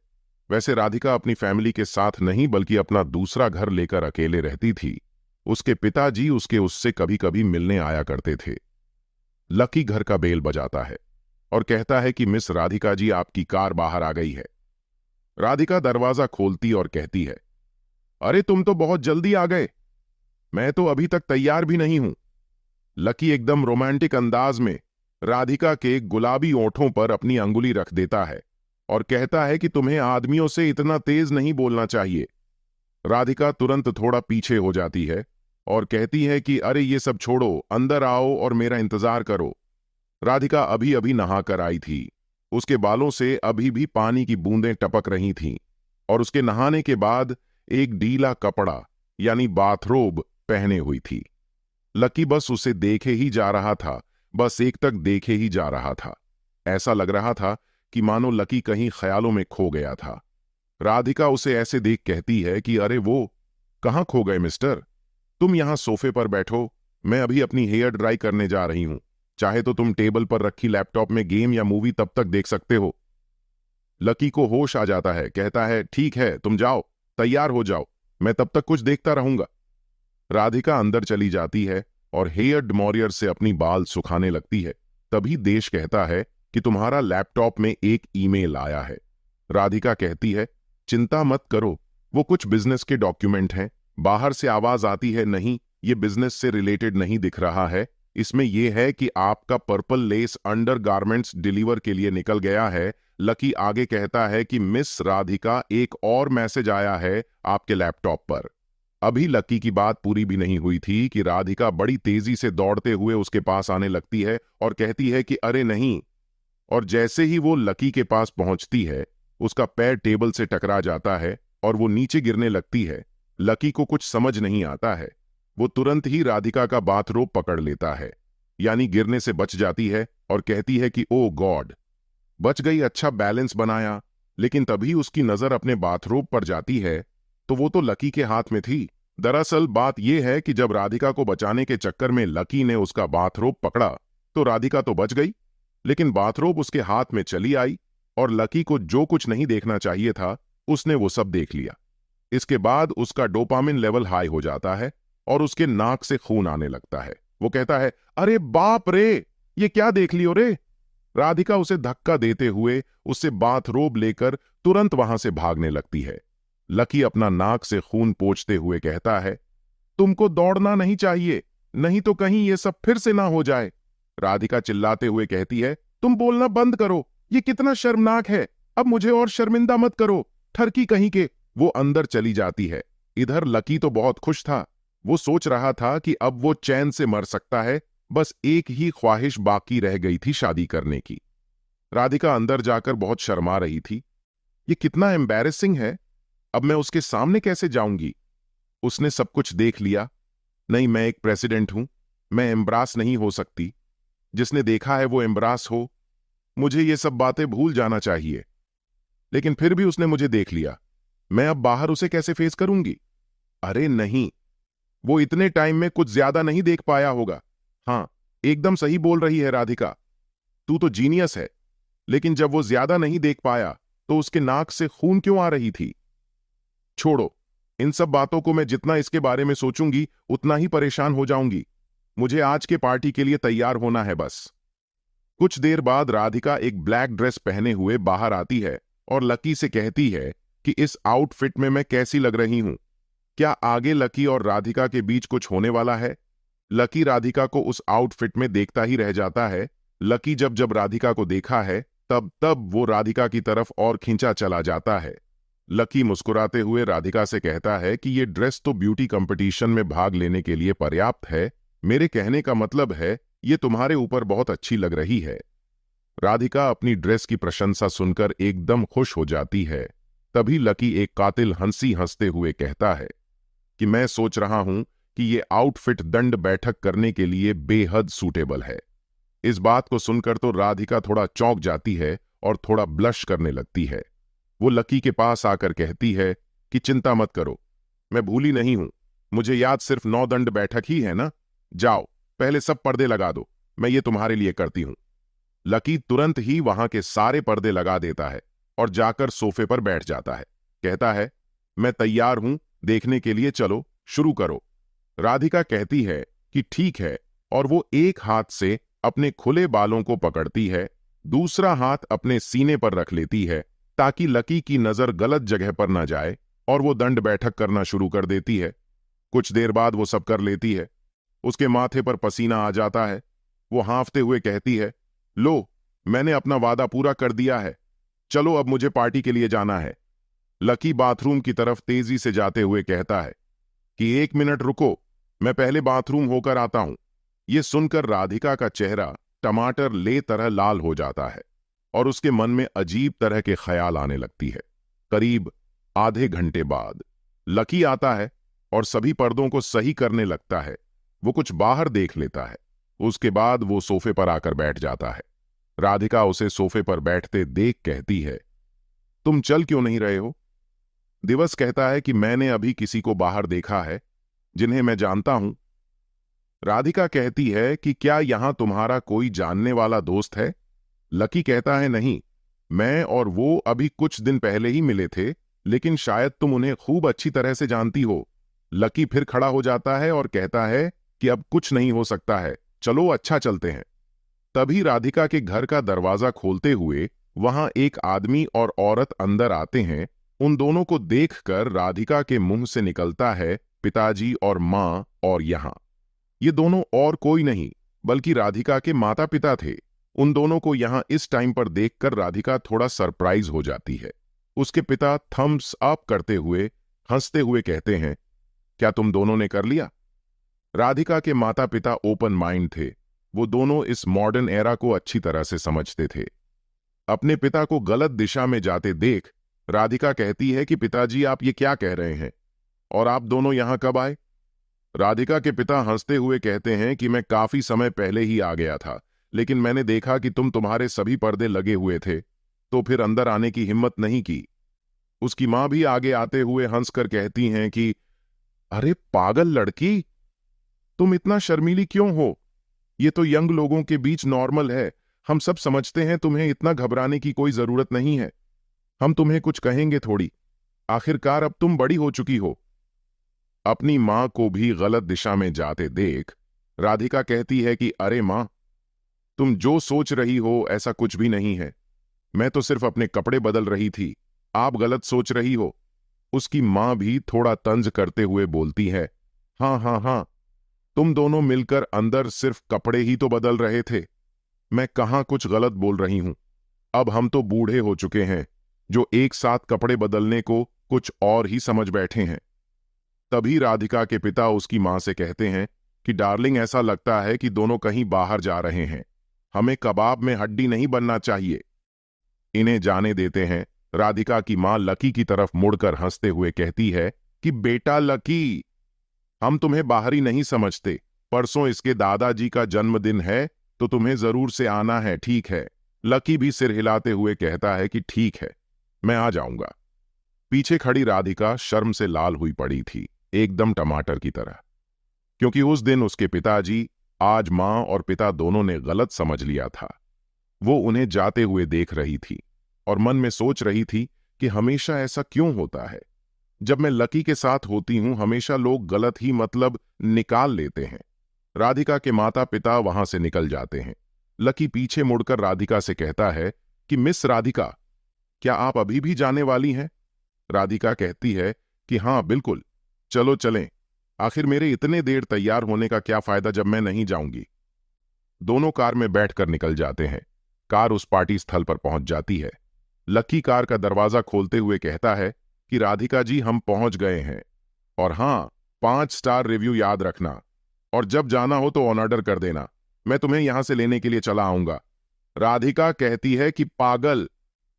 वैसे राधिका अपनी फैमिली के साथ नहीं बल्कि अपना दूसरा घर लेकर अकेले रहती थी। उसके पिताजी उससे कभी कभी मिलने आया करते थे। लकी घर का बेल बजाता है और कहता है कि मिस राधिका जी, आपकी कार बाहर आ गई है। राधिका दरवाजा खोलती और कहती है, अरे तुम तो बहुत जल्दी आ गए, मैं तो अभी तक तैयार भी नहीं हूं। लकी एकदम रोमांटिक अंदाज में राधिका के गुलाबी ओंठों पर अपनी अंगुली रख देता है और कहता है कि तुम्हें आदमियों से इतना तेज नहीं बोलना चाहिए। राधिका तुरंत थोड़ा पीछे हो जाती है और कहती है कि अरे ये सब छोड़ो, अंदर आओ और मेरा इंतजार करो। राधिका अभी अभी नहाकर आई थी। उसके बालों से अभी भी पानी की बूंदें टपक रही थीं और उसके नहाने के बाद एक ढीला कपड़ा यानी बाथरोब पहने हुई थी। लकी बस उसे देखे ही जा रहा था, बस एक तक देखे ही जा रहा था। ऐसा लग रहा था कि मानो लकी कहीं ख्यालों में खो गया था। राधिका उसे ऐसे देख कहती है कि अरे वो कहाँ खो गए मिस्टर? तुम यहां सोफे पर बैठो, मैं अभी अपनी हेयर ड्राई करने जा रही हूं। चाहे तो तुम टेबल पर रखी लैपटॉप में गेम या मूवी तब तक देख सकते हो। लकी को होश आ जाता है, कहता है ठीक है तुम जाओ, तैयार हो जाओ, मैं तब तक कुछ देखता रहूंगा। राधिका अंदर चली जाती है और हेयर ड्मॉरियर से अपनी बाल सुखाने लगती है। तभी देश कहता है कि तुम्हारा लैपटॉप में एक ईमेल आया है। राधिका कहती है चिंता मत करो, वो कुछ बिजनेस के डॉक्यूमेंट हैं। बाहर से आवाज आती है नहीं, ये बिजनेस से रिलेटेड नहीं दिख रहा है। इसमें यह है कि आपका पर्पल लेस अंडरगारमेंट्स डिलीवर के लिए निकल गया है। लकी आगे कहता है कि मिस राधिका, एक और मैसेज आया है आपके लैपटॉप पर। अभी लकी की बात पूरी भी नहीं हुई थी कि राधिका बड़ी तेजी से दौड़ते हुए उसके पास आने लगती है और कहती है कि अरे नहीं। और जैसे ही वो लकी के पास पहुंचती है, उसका पैर टेबल से टकरा जाता है और वो नीचे गिरने लगती है। लकी को कुछ समझ नहीं आता है। वो तुरंत ही राधिका का बाथरोब पकड़ लेता है, यानी गिरने से बच जाती है और कहती है कि ओ गॉड, बच गई, अच्छा बैलेंस बनाया। लेकिन तभी उसकी नजर अपने बाथरोब पर जाती है तो वो तो लकी के हाथ में थी। दरअसल बात यह है कि जब राधिका को बचाने के चक्कर में लकी ने उसका बाथरोब पकड़ा तो राधिका तो बच गई, लेकिन बाथरोब उसके हाथ में चली आई और लकी को जो कुछ नहीं देखना चाहिए था उसने वो सब देख लिया। इसके बाद उसका डोपामिन लेवल हाई हो जाता है और उसके नाक से खून आने लगता है। वो कहता है अरे बाप रे, ये क्या देख लियो रे? राधिका उसे धक्का देते हुए उससे बाथरोब लेकर तुरंत वहां से भागने लगती है। लकी अपना नाक से खून पोंछते हुए कहता है तुमको दौड़ना नहीं चाहिए, नहीं तो कहीं ये सब फिर से ना हो जाए। राधिका चिल्लाते हुए कहती है तुम बोलना बंद करो, ये कितना शर्मनाक है, अब मुझे और शर्मिंदा मत करो, ठरकी कहीं के। वो अंदर चली जाती है। इधर लकी तो बहुत खुश था। वो सोच रहा था कि अब वो चैन से मर सकता है, बस एक ही ख्वाहिश बाकी रह गई थी, शादी करने की। राधिका अंदर जाकर बहुत शर्मा रही थी। ये कितना एम्बैरेसिंग है, अब मैं उसके सामने कैसे जाऊंगी? उसने सब कुछ देख लिया। नहीं, मैं एक प्रेसिडेंट हूं, मैं एम्ब्रास नहीं हो सकती। जिसने देखा है वो एम्ब्रास हो। मुझे ये सब बातें भूल जाना चाहिए। लेकिन फिर भी उसने मुझे देख लिया, मैं अब बाहर उसे कैसे फेस करूंगी? अरे नहीं, वो इतने टाइम में कुछ ज्यादा नहीं देख पाया होगा। हां, एकदम सही बोल रही है राधिका, तू तो जीनियस है। लेकिन जब वो ज्यादा नहीं देख पाया तो उसके नाक से खून क्यों आ रही थी? छोड़ो, इन सब बातों को मैं जितना इसके बारे में सोचूंगी उतना ही परेशान हो जाऊंगी। मुझे आज के पार्टी के लिए तैयार होना है बस। कुछ देर बाद राधिका एक ब्लैक ड्रेस पहने हुए बाहर आती है और लकी से कहती है कि इस आउटफिट में मैं कैसी लग रही हूं? क्या आगे लकी और राधिका के बीच कुछ होने वाला है? लकी राधिका को उस आउटफिट में देखता ही रह जाता है। लकी जब जब राधिका को देखा है तब तब वो राधिका की तरफ और खींचा चला जाता है। लकी मुस्कुराते हुए राधिका से कहता है कि ये ड्रेस तो ब्यूटी कंपटीशन में भाग लेने के लिए पर्याप्त है। मेरे कहने का मतलब है ये तुम्हारे ऊपर बहुत अच्छी लग रही है। राधिका अपनी ड्रेस की प्रशंसा सुनकर एकदम खुश हो जाती है। तभी लकी एक कातिल हंसी हंसते हुए कहता है कि मैं सोच रहा हूं कि ये आउटफिट दंड बैठक करने के लिए बेहद सूटेबल है। इस बात को सुनकर तो राधिका थोड़ा चौंक जाती है और थोड़ा ब्लश करने लगती है। वो लकी के पास आकर कहती है कि चिंता मत करो, मैं भूली नहीं हूं, मुझे याद सिर्फ 9 दंड बैठक ही है ना। जाओ, पहले सब पर्दे लगा दो, मैं ये तुम्हारे लिए करती हूं। लकी तुरंत ही वहां के सारे पर्दे लगा देता है और जाकर सोफे पर बैठ जाता है। कहता है मैं तैयार हूं देखने के लिए, चलो शुरू करो। राधिका कहती है कि ठीक है और वो एक हाथ से अपने खुले बालों को पकड़ती है, दूसरा हाथ अपने सीने पर रख लेती है ताकि लकी की नजर गलत जगह पर ना जाए, और वो दंड बैठक करना शुरू कर देती है। कुछ देर बाद वो सब कर लेती है। उसके माथे पर पसीना आ जाता है। वो हांफते हुए कहती है लो, मैंने अपना वादा पूरा कर दिया है, चलो अब मुझे पार्टी के लिए जाना है। लकी बाथरूम की तरफ तेजी से जाते हुए कहता है कि 1 मिनट रुको, मैं पहले बाथरूम होकर आता हूं। यह सुनकर राधिका का चेहरा टमाटर ले तरह लाल हो जाता है और उसके मन में अजीब तरह के ख्याल आने लगती है। करीब आधे घंटे बाद लकी आता है और सभी पर्दों को सही करने लगता है। वो कुछ बाहर देख लेता है। उसके बाद वो सोफे पर आकर बैठ जाता है। राधिका उसे सोफे पर बैठते देख कहती है, तुम चल क्यों नहीं रहे हो? दिवस कहता है कि मैंने अभी किसी को बाहर देखा है जिन्हें मैं जानता हूं। राधिका कहती है कि क्या यहां तुम्हारा कोई जानने वाला दोस्त है? लकी कहता है, नहीं, मैं और वो अभी कुछ दिन पहले ही मिले थे, लेकिन शायद तुम उन्हें खूब अच्छी तरह से जानती हो। लकी फिर खड़ा हो जाता है और कहता है कि अब कुछ नहीं हो सकता है, चलो अच्छा चलते हैं। तभी राधिका के घर का दरवाजा खोलते हुए वहां एक आदमी और औरत अंदर आते हैं। उन दोनों को देखकर राधिका के मुंह से निकलता है, पिताजी और मां और यहां। ये दोनों और कोई नहीं बल्कि राधिका के माता पिता थे। उन दोनों को यहां इस टाइम पर देखकर राधिका थोड़ा सरप्राइज हो जाती है। उसके पिता थम्स अप करते हुए हंसते हुए कहते हैं, क्या तुम दोनों ने कर लिया? राधिका के माता पिता ओपन माइंड थे। वो दोनों इस मॉडर्न एरा को अच्छी तरह से समझते थे। अपने पिता को गलत दिशा में जाते देख राधिका कहती है कि पिताजी, आप ये क्या कह रहे हैं, और आप दोनों यहां कब आए? राधिका के पिता हंसते हुए कहते हैं कि मैं काफी समय पहले ही आ गया था, लेकिन मैंने देखा कि तुम्हारे सभी पर्दे लगे हुए थे, तो फिर अंदर आने की हिम्मत नहीं की। उसकी मां भी आगे आते हुए हंसकर कहती हैं कि अरे पागल लड़की, तुम इतना शर्मीली क्यों हो? ये तो यंग लोगों के बीच नॉर्मल है। हम सब समझते हैं, तुम्हें इतना घबराने की कोई जरूरत नहीं है। हम तुम्हें कुछ कहेंगे थोड़ी, आखिरकार अब तुम बड़ी हो चुकी हो। अपनी मां को भी गलत दिशा में जाते देख राधिका कहती है कि अरे मां, तुम जो सोच रही हो ऐसा कुछ भी नहीं है। मैं तो सिर्फ अपने कपड़े बदल रही थी, आप गलत सोच रही हो। उसकी मां भी थोड़ा तंज करते हुए बोलती है, हाँ हाँ हाँ, तुम दोनों मिलकर अंदर सिर्फ कपड़े ही तो बदल रहे थे। मैं कहां कुछ गलत बोल रही हूं। अब हम तो बूढ़े हो चुके हैं जो एक साथ कपड़े बदलने को कुछ और ही समझ बैठे हैं। तभी राधिका के पिता उसकी मां से कहते हैं कि डार्लिंग, ऐसा लगता है कि दोनों कहीं बाहर जा रहे हैं। हमें कबाब में हड्डी नहीं बनना चाहिए। इन्हें जाने देते हैं। राधिका की मां लकी की तरफ मुड़कर हंसते हुए कहती है कि बेटा लकी, हम तुम्हें बाहरी नहीं समझते। परसों इसके दादाजी का जन्मदिन है, तो तुम्हें जरूर से आना है, ठीक है? लकी भी सिर हिलाते हुए कहता है कि ठीक है, मैं आ जाऊंगा। पीछे खड़ी राधिका शर्म से लाल हुई पड़ी थी, एकदम टमाटर की तरह, क्योंकि उस दिन उसके पिताजी आज मां और पिता दोनों ने गलत समझ लिया था। वो उन्हें जाते हुए देख रही थी और मन में सोच रही थी कि हमेशा ऐसा क्यों होता है? जब मैं लकी के साथ होती हूं हमेशा लोग गलत ही मतलब निकाल लेते हैं। राधिका के माता पिता वहां से निकल जाते हैं। लकी पीछे मुड़कर राधिका से कहता है कि मिस राधिका, क्या आप अभी भी जाने वाली हैं? राधिका कहती है कि हाँ बिल्कुल, चलो चलें। आखिर मेरे इतने देर तैयार होने का क्या फायदा जब मैं नहीं जाऊंगी। दोनों कार में बैठकर निकल जाते हैं। कार उस पार्टी स्थल पर पहुंच जाती है। लकी कार का दरवाजा खोलते हुए कहता है कि राधिका जी, हम पहुंच गए हैं, और हां, 5 स्टार रिव्यू याद रखना, और जब जाना हो तो ऑन ऑर्डर कर देना। मैं तुम्हें यहां से लेने के लिए चला आऊंगा। राधिका कहती है कि पागल,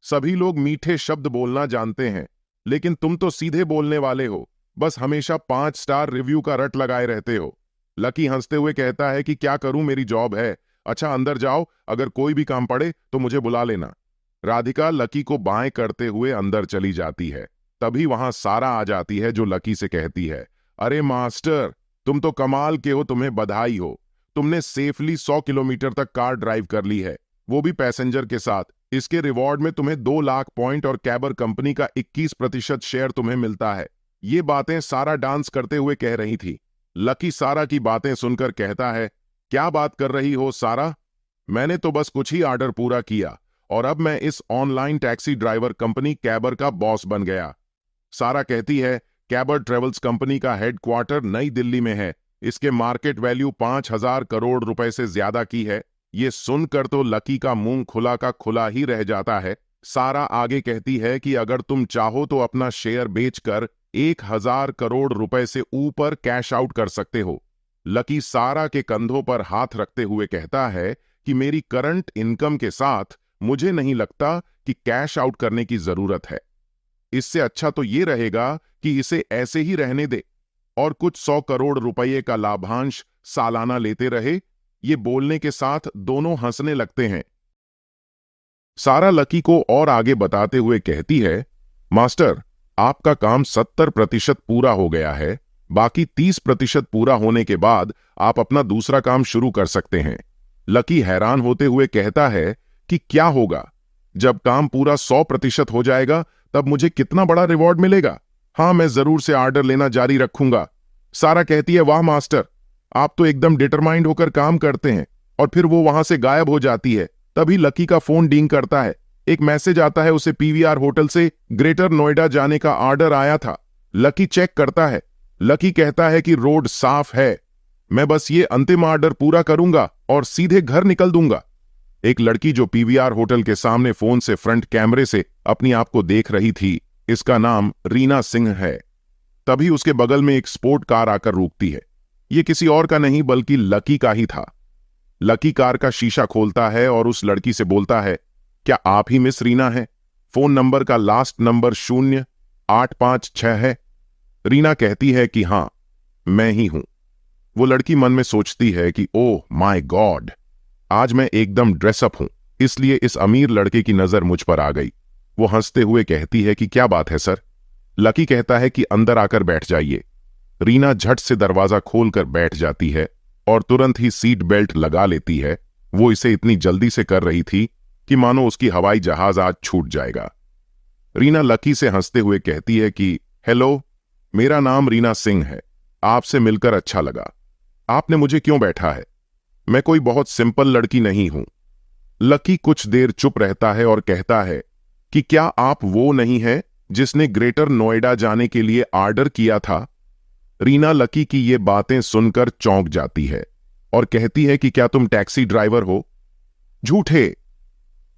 सभी लोग मीठे शब्द बोलना जानते हैं, लेकिन तुम तो सीधे बोलने वाले हो, बस हमेशा 5 स्टार रिव्यू का रट लगाए रहते हो। लकी हंसते हुए कहता है कि क्या करूं, मेरी जॉब है। अच्छा अंदर जाओ, अगर कोई भी काम पड़े तो मुझे बुला लेना। राधिका लकी को बाएं करते हुए अंदर चली जाती है। तभी वहां सारा आ जाती है जो लकी से कहती है, अरे मास्टर, तुम तो कमाल के हो, तुम्हें बधाई हो। तुमने सेफली 100 किलोमीटर तक कार ड्राइव कर ली है, वो भी पैसेंजर के साथ। इसके रिवॉर्ड में तुम्हें 2 लाख पॉइंट और कैबर कंपनी का 21% शेयर तुम्हें मिलता है। ये बातें सारा डांस करते हुए कह रही थी। लकी सारा की बातें सुनकर कहता है, क्या बात कर रही हो सारा? मैंने तो बस कुछ ही ऑर्डर पूरा किया और अब मैं इस ऑनलाइन टैक्सी ड्राइवर कंपनी कैबर का बॉस बन गया। सारा कहती है, कैबर ट्रेवल्स कंपनी का हेडक्वार्टर नई दिल्ली में है। इसके मार्केट वैल्यू 5,000 करोड़ रुपए से ज्यादा की है। ये सुनकर तो लकी का मुंह खुला का खुला ही रह जाता है। सारा आगे कहती है कि अगर तुम चाहो तो अपना शेयर बेचकर 1,000 करोड़ रुपए से ऊपर कैश आउट कर सकते हो। लकी सारा के कंधों पर हाथ रखते हुए कहता है कि मेरी करंट इनकम के साथ मुझे नहीं लगता कि कैश आउट करने की जरूरत है। इससे अच्छा तो ये रहेगा कि इसे ऐसे ही रहने दे और कुछ 100 करोड़ रुपये का लाभांश सालाना लेते रहे। ये बोलने के साथ दोनों हंसने लगते हैं। सारा लकी को और आगे बताते हुए कहती है, मास्टर, आपका काम 70% पूरा हो गया है। बाकी 30% पूरा होने के बाद आप अपना दूसरा काम शुरू कर सकते हैं। लकी हैरान होते हुए कहता है कि क्या होगा? जब काम पूरा 100% हो जाएगा तब मुझे कितना बड़ा रिवॉर्ड मिलेगा? हाँ, मैं जरूर से ऑर्डर लेना जारी रखूंगा। सारा कहती है, वाह मास्टर, आप तो एकदम डिटरमाइंड होकर काम करते हैं। और फिर वो वहां से गायब हो जाती है। तभी लकी का फोन डिंग करता है। एक मैसेज आता है, उसे पीवीआर होटल से ग्रेटर नोएडा जाने का ऑर्डर आया था। लकी चेक करता है। लकी कहता है कि रोड साफ है, मैं बस ये अंतिम ऑर्डर पूरा करूंगा और सीधे घर निकल दूंगा। एक लड़की जो पीवीआर होटल के सामने फोन से फ्रंट कैमरे से अपनी आप को देख रही थी, इसका नाम रीना सिंह है। तभी उसके बगल में एक स्पोर्ट कार आकर रुकती है। ये किसी और का नहीं बल्कि लकी का ही था। लकी कार का शीशा खोलता है और उस लड़की से बोलता है, क्या आप ही मिस रीना हैं? फोन नंबर का लास्ट नंबर 0856 है। रीना कहती है कि हां, मैं ही हूं। वो लड़की मन में सोचती है कि ओह माय गॉड, आज मैं एकदम ड्रेसअप हूं, इसलिए इस अमीर लड़के की नजर मुझ पर आ गई। वो हंसते हुए कहती है कि क्या बात है सर? लकी कहता है कि अंदर आकर बैठ जाइए। रीना झट से दरवाजा खोलकर बैठ जाती है और तुरंत ही सीट बेल्ट लगा लेती है। वो इसे इतनी जल्दी से कर रही थी कि मानो उसकी हवाई जहाज आज छूट जाएगा। रीना लकी से हंसते हुए कहती है कि हेलो, मेरा नाम रीना सिंह है, आपसे मिलकर अच्छा लगा। आपने मुझे क्यों बैठा है? मैं कोई बहुत सिंपल लड़की नहीं हूं। लकी कुछ देर चुप रहता है और कहता है कि क्या आप वो नहीं हैं जिसने ग्रेटर नोएडा जाने के लिए ऑर्डर किया था? रीना लकी की ये बातें सुनकर चौंक जाती है और कहती है कि क्या तुम टैक्सी ड्राइवर हो? झूठे!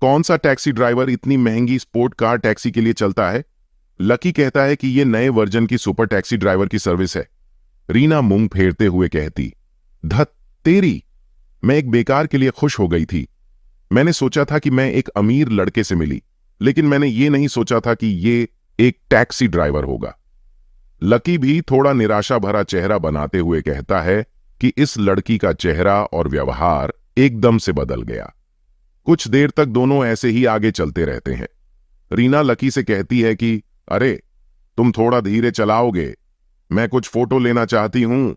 कौन सा टैक्सी ड्राइवर इतनी महंगी स्पोर्ट कार टैक्सी के लिए चलता है? लकी कहता है कि यह नए वर्जन की सुपर टैक्सी ड्राइवर की सर्विस है। रीना मुंह फेरते हुए कहती, धत तेरी, मैं एक बेकार के लिए खुश हो गई थी। मैंने सोचा था कि मैं एक अमीर लड़के से मिली, लेकिन मैंने ये नहीं सोचा था कि ये एक टैक्सी ड्राइवर होगा। लकी भी थोड़ा निराशा भरा चेहरा बनाते हुए कहता है कि इस लड़की का चेहरा और व्यवहार एकदम से बदल गया। कुछ देर तक दोनों ऐसे ही आगे चलते रहते हैं। रीना लकी से कहती है कि अरे, तुम थोड़ा धीरे चलाओगे? मैं कुछ फोटो लेना चाहती हूं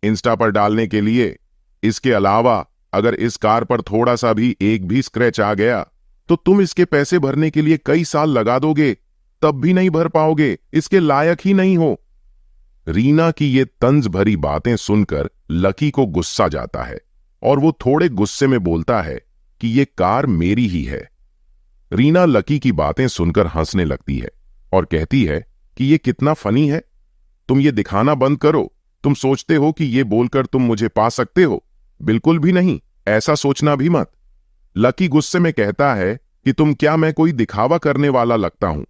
इंस्टा पर डालने के लिए। इसके अलावा अगर इस कार पर थोड़ा सा भी एक भी स्क्रैच आ गया तो तुम इसके पैसे भरने के लिए कई साल लगा दोगे, तब भी नहीं भर पाओगे, इसके लायक ही नहीं हो। रीना की ये तंज भरी बातें सुनकर लकी को गुस्सा जाता है और वो थोड़े गुस्से में बोलता है कि ये कार मेरी ही है। रीना लकी की बातें सुनकर हंसने लगती है और कहती है कि ये कितना फनी है। तुम ये दिखाना बंद करो। तुम सोचते हो कि ये बोलकर तुम मुझे पा सकते हो? बिल्कुल भी नहीं, ऐसा सोचना भी मत। लकी गुस्से में कहता है कि तुम क्या, मैं कोई दिखावा करने वाला लगता हूं?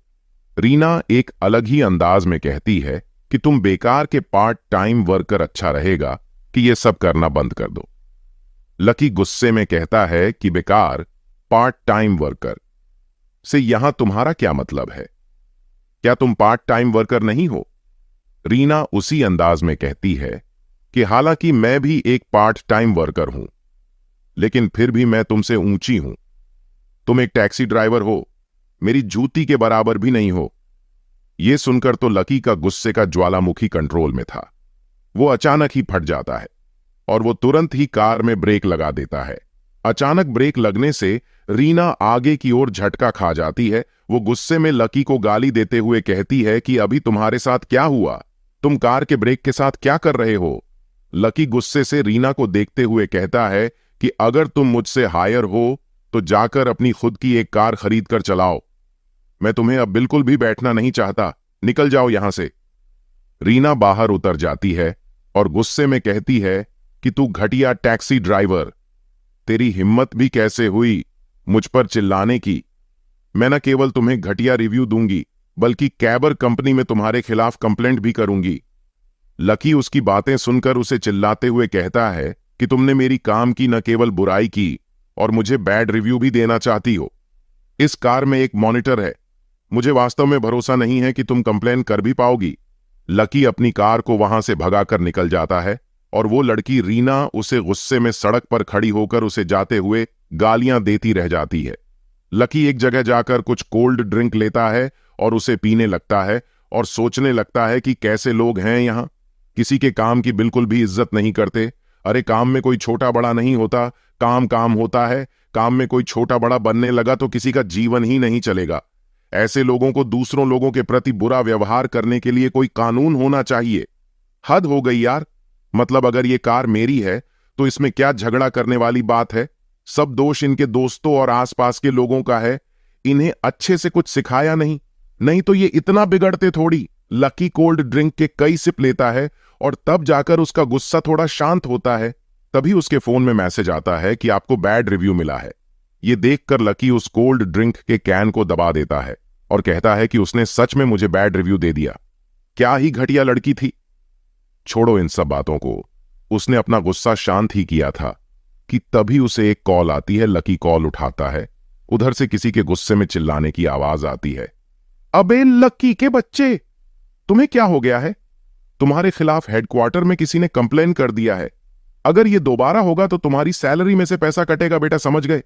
रीना एक अलग ही अंदाज में कहती है कि तुम बेकार के पार्ट टाइम वर्कर अच्छा रहेगा कि ये सब करना बंद कर दो। लकी गुस्से में कहता है कि बेकार, पार्ट टाइम वर्कर से यहां तुम्हारा क्या मतलब है? क्या तुम पार्ट टाइम वर्कर नहीं हो? रीना उसी अंदाज में कहती है कि हालांकि मैं भी एक पार्ट टाइम वर्कर हूं, लेकिन फिर भी मैं तुमसे ऊंची हूं। तुम एक टैक्सी ड्राइवर हो, मेरी जूती के बराबर भी नहीं हो। यह सुनकर तो लकी का गुस्से का ज्वालामुखी कंट्रोल में था। वो अचानक ही फट जाता है और वो तुरंत ही कार में ब्रेक लगा देता है। अचानक ब्रेक लगने से रीना आगे की ओर झटका खा जाती है। वो गुस्से में लकी को गाली देते हुए कहती है कि अभी तुम्हारे साथ क्या हुआ? तुम कार के ब्रेक के साथ क्या कर रहे हो? लकी गुस्से से रीना को देखते हुए कहता है कि अगर तुम मुझसे हायर हो तो जाकर अपनी खुद की एक कार खरीद कर चलाओ। मैं तुम्हें अब बिल्कुल भी बैठना नहीं चाहता, निकल जाओ यहां से। रीना बाहर उतर जाती है और गुस्से में कहती है कि तू घटिया टैक्सी ड्राइवर, तेरी हिम्मत भी कैसे हुई मुझ पर चिल्लाने की? मैं न केवल तुम्हें घटिया रिव्यू दूंगी बल्कि कैबर कंपनी में तुम्हारे खिलाफ कंप्लेंट भी करूंगी। लकी उसकी बातें सुनकर उसे चिल्लाते हुए कहता है कि तुमने मेरी काम की न केवल बुराई की और मुझे बैड रिव्यू भी देना चाहती हो। इस कार में एक मॉनिटर है, मुझे वास्तव में भरोसा नहीं है कि तुम कंप्लेन कर भी पाओगी। लकी अपनी कार को वहां से भगाकर निकल जाता है और वो लड़की रीना उसे गुस्से में सड़क पर खड़ी होकर उसे जाते हुए गालियां देती रह जाती है। लकी एक जगह जाकर कुछ कोल्ड ड्रिंक लेता है और उसे पीने लगता है और सोचने लगता है कि कैसे लोग हैं यहां, किसी के काम की बिल्कुल भी इज्जत नहीं करते। अरे काम में कोई छोटा बड़ा नहीं होता, काम काम होता है। काम में कोई छोटा बड़ा बनने लगा तो किसी का जीवन ही नहीं चलेगा। ऐसे लोगों को दूसरों लोगों के प्रति बुरा व्यवहार करने के लिए कोई कानून होना चाहिए। हद हो गई यार। मतलब अगर ये कार मेरी है तो इसमें क्या झगड़ा करने वाली बात है? सब दोष इनके दोस्तों और आसपास के लोगों का है। इन्हें अच्छे से कुछ सिखाया नहीं तो ये इतना बिगड़ते थोड़ी। लकी कोल्ड ड्रिंक के कई सिप लेता है और तब जाकर उसका गुस्सा थोड़ा शांत होता है। तभी उसके फोन में मैसेज आता है कि आपको बैड रिव्यू मिला है। ये देखकर लकी उस कोल्ड ड्रिंक के कैन को दबा देता है और कहता है कि उसने सच में मुझे बैड रिव्यू दे दिया। क्या ही घटिया लड़की थी। छोड़ो इन सब बातों को। उसने अपना गुस्सा शांत ही किया था कि तभी उसे एक कॉल आती है। लकी कॉल उठाता है। उधर से किसी के गुस्से में चिल्लाने की आवाज आती है। अबे लकी के बच्चे, तुम्हें क्या हो गया है? तुम्हारे खिलाफ हेडक्वार्टर में किसी ने कंप्लेन कर दिया है। अगर ये दोबारा होगा तो तुम्हारी सैलरी में से पैसा कटेगा बेटा, समझ गए?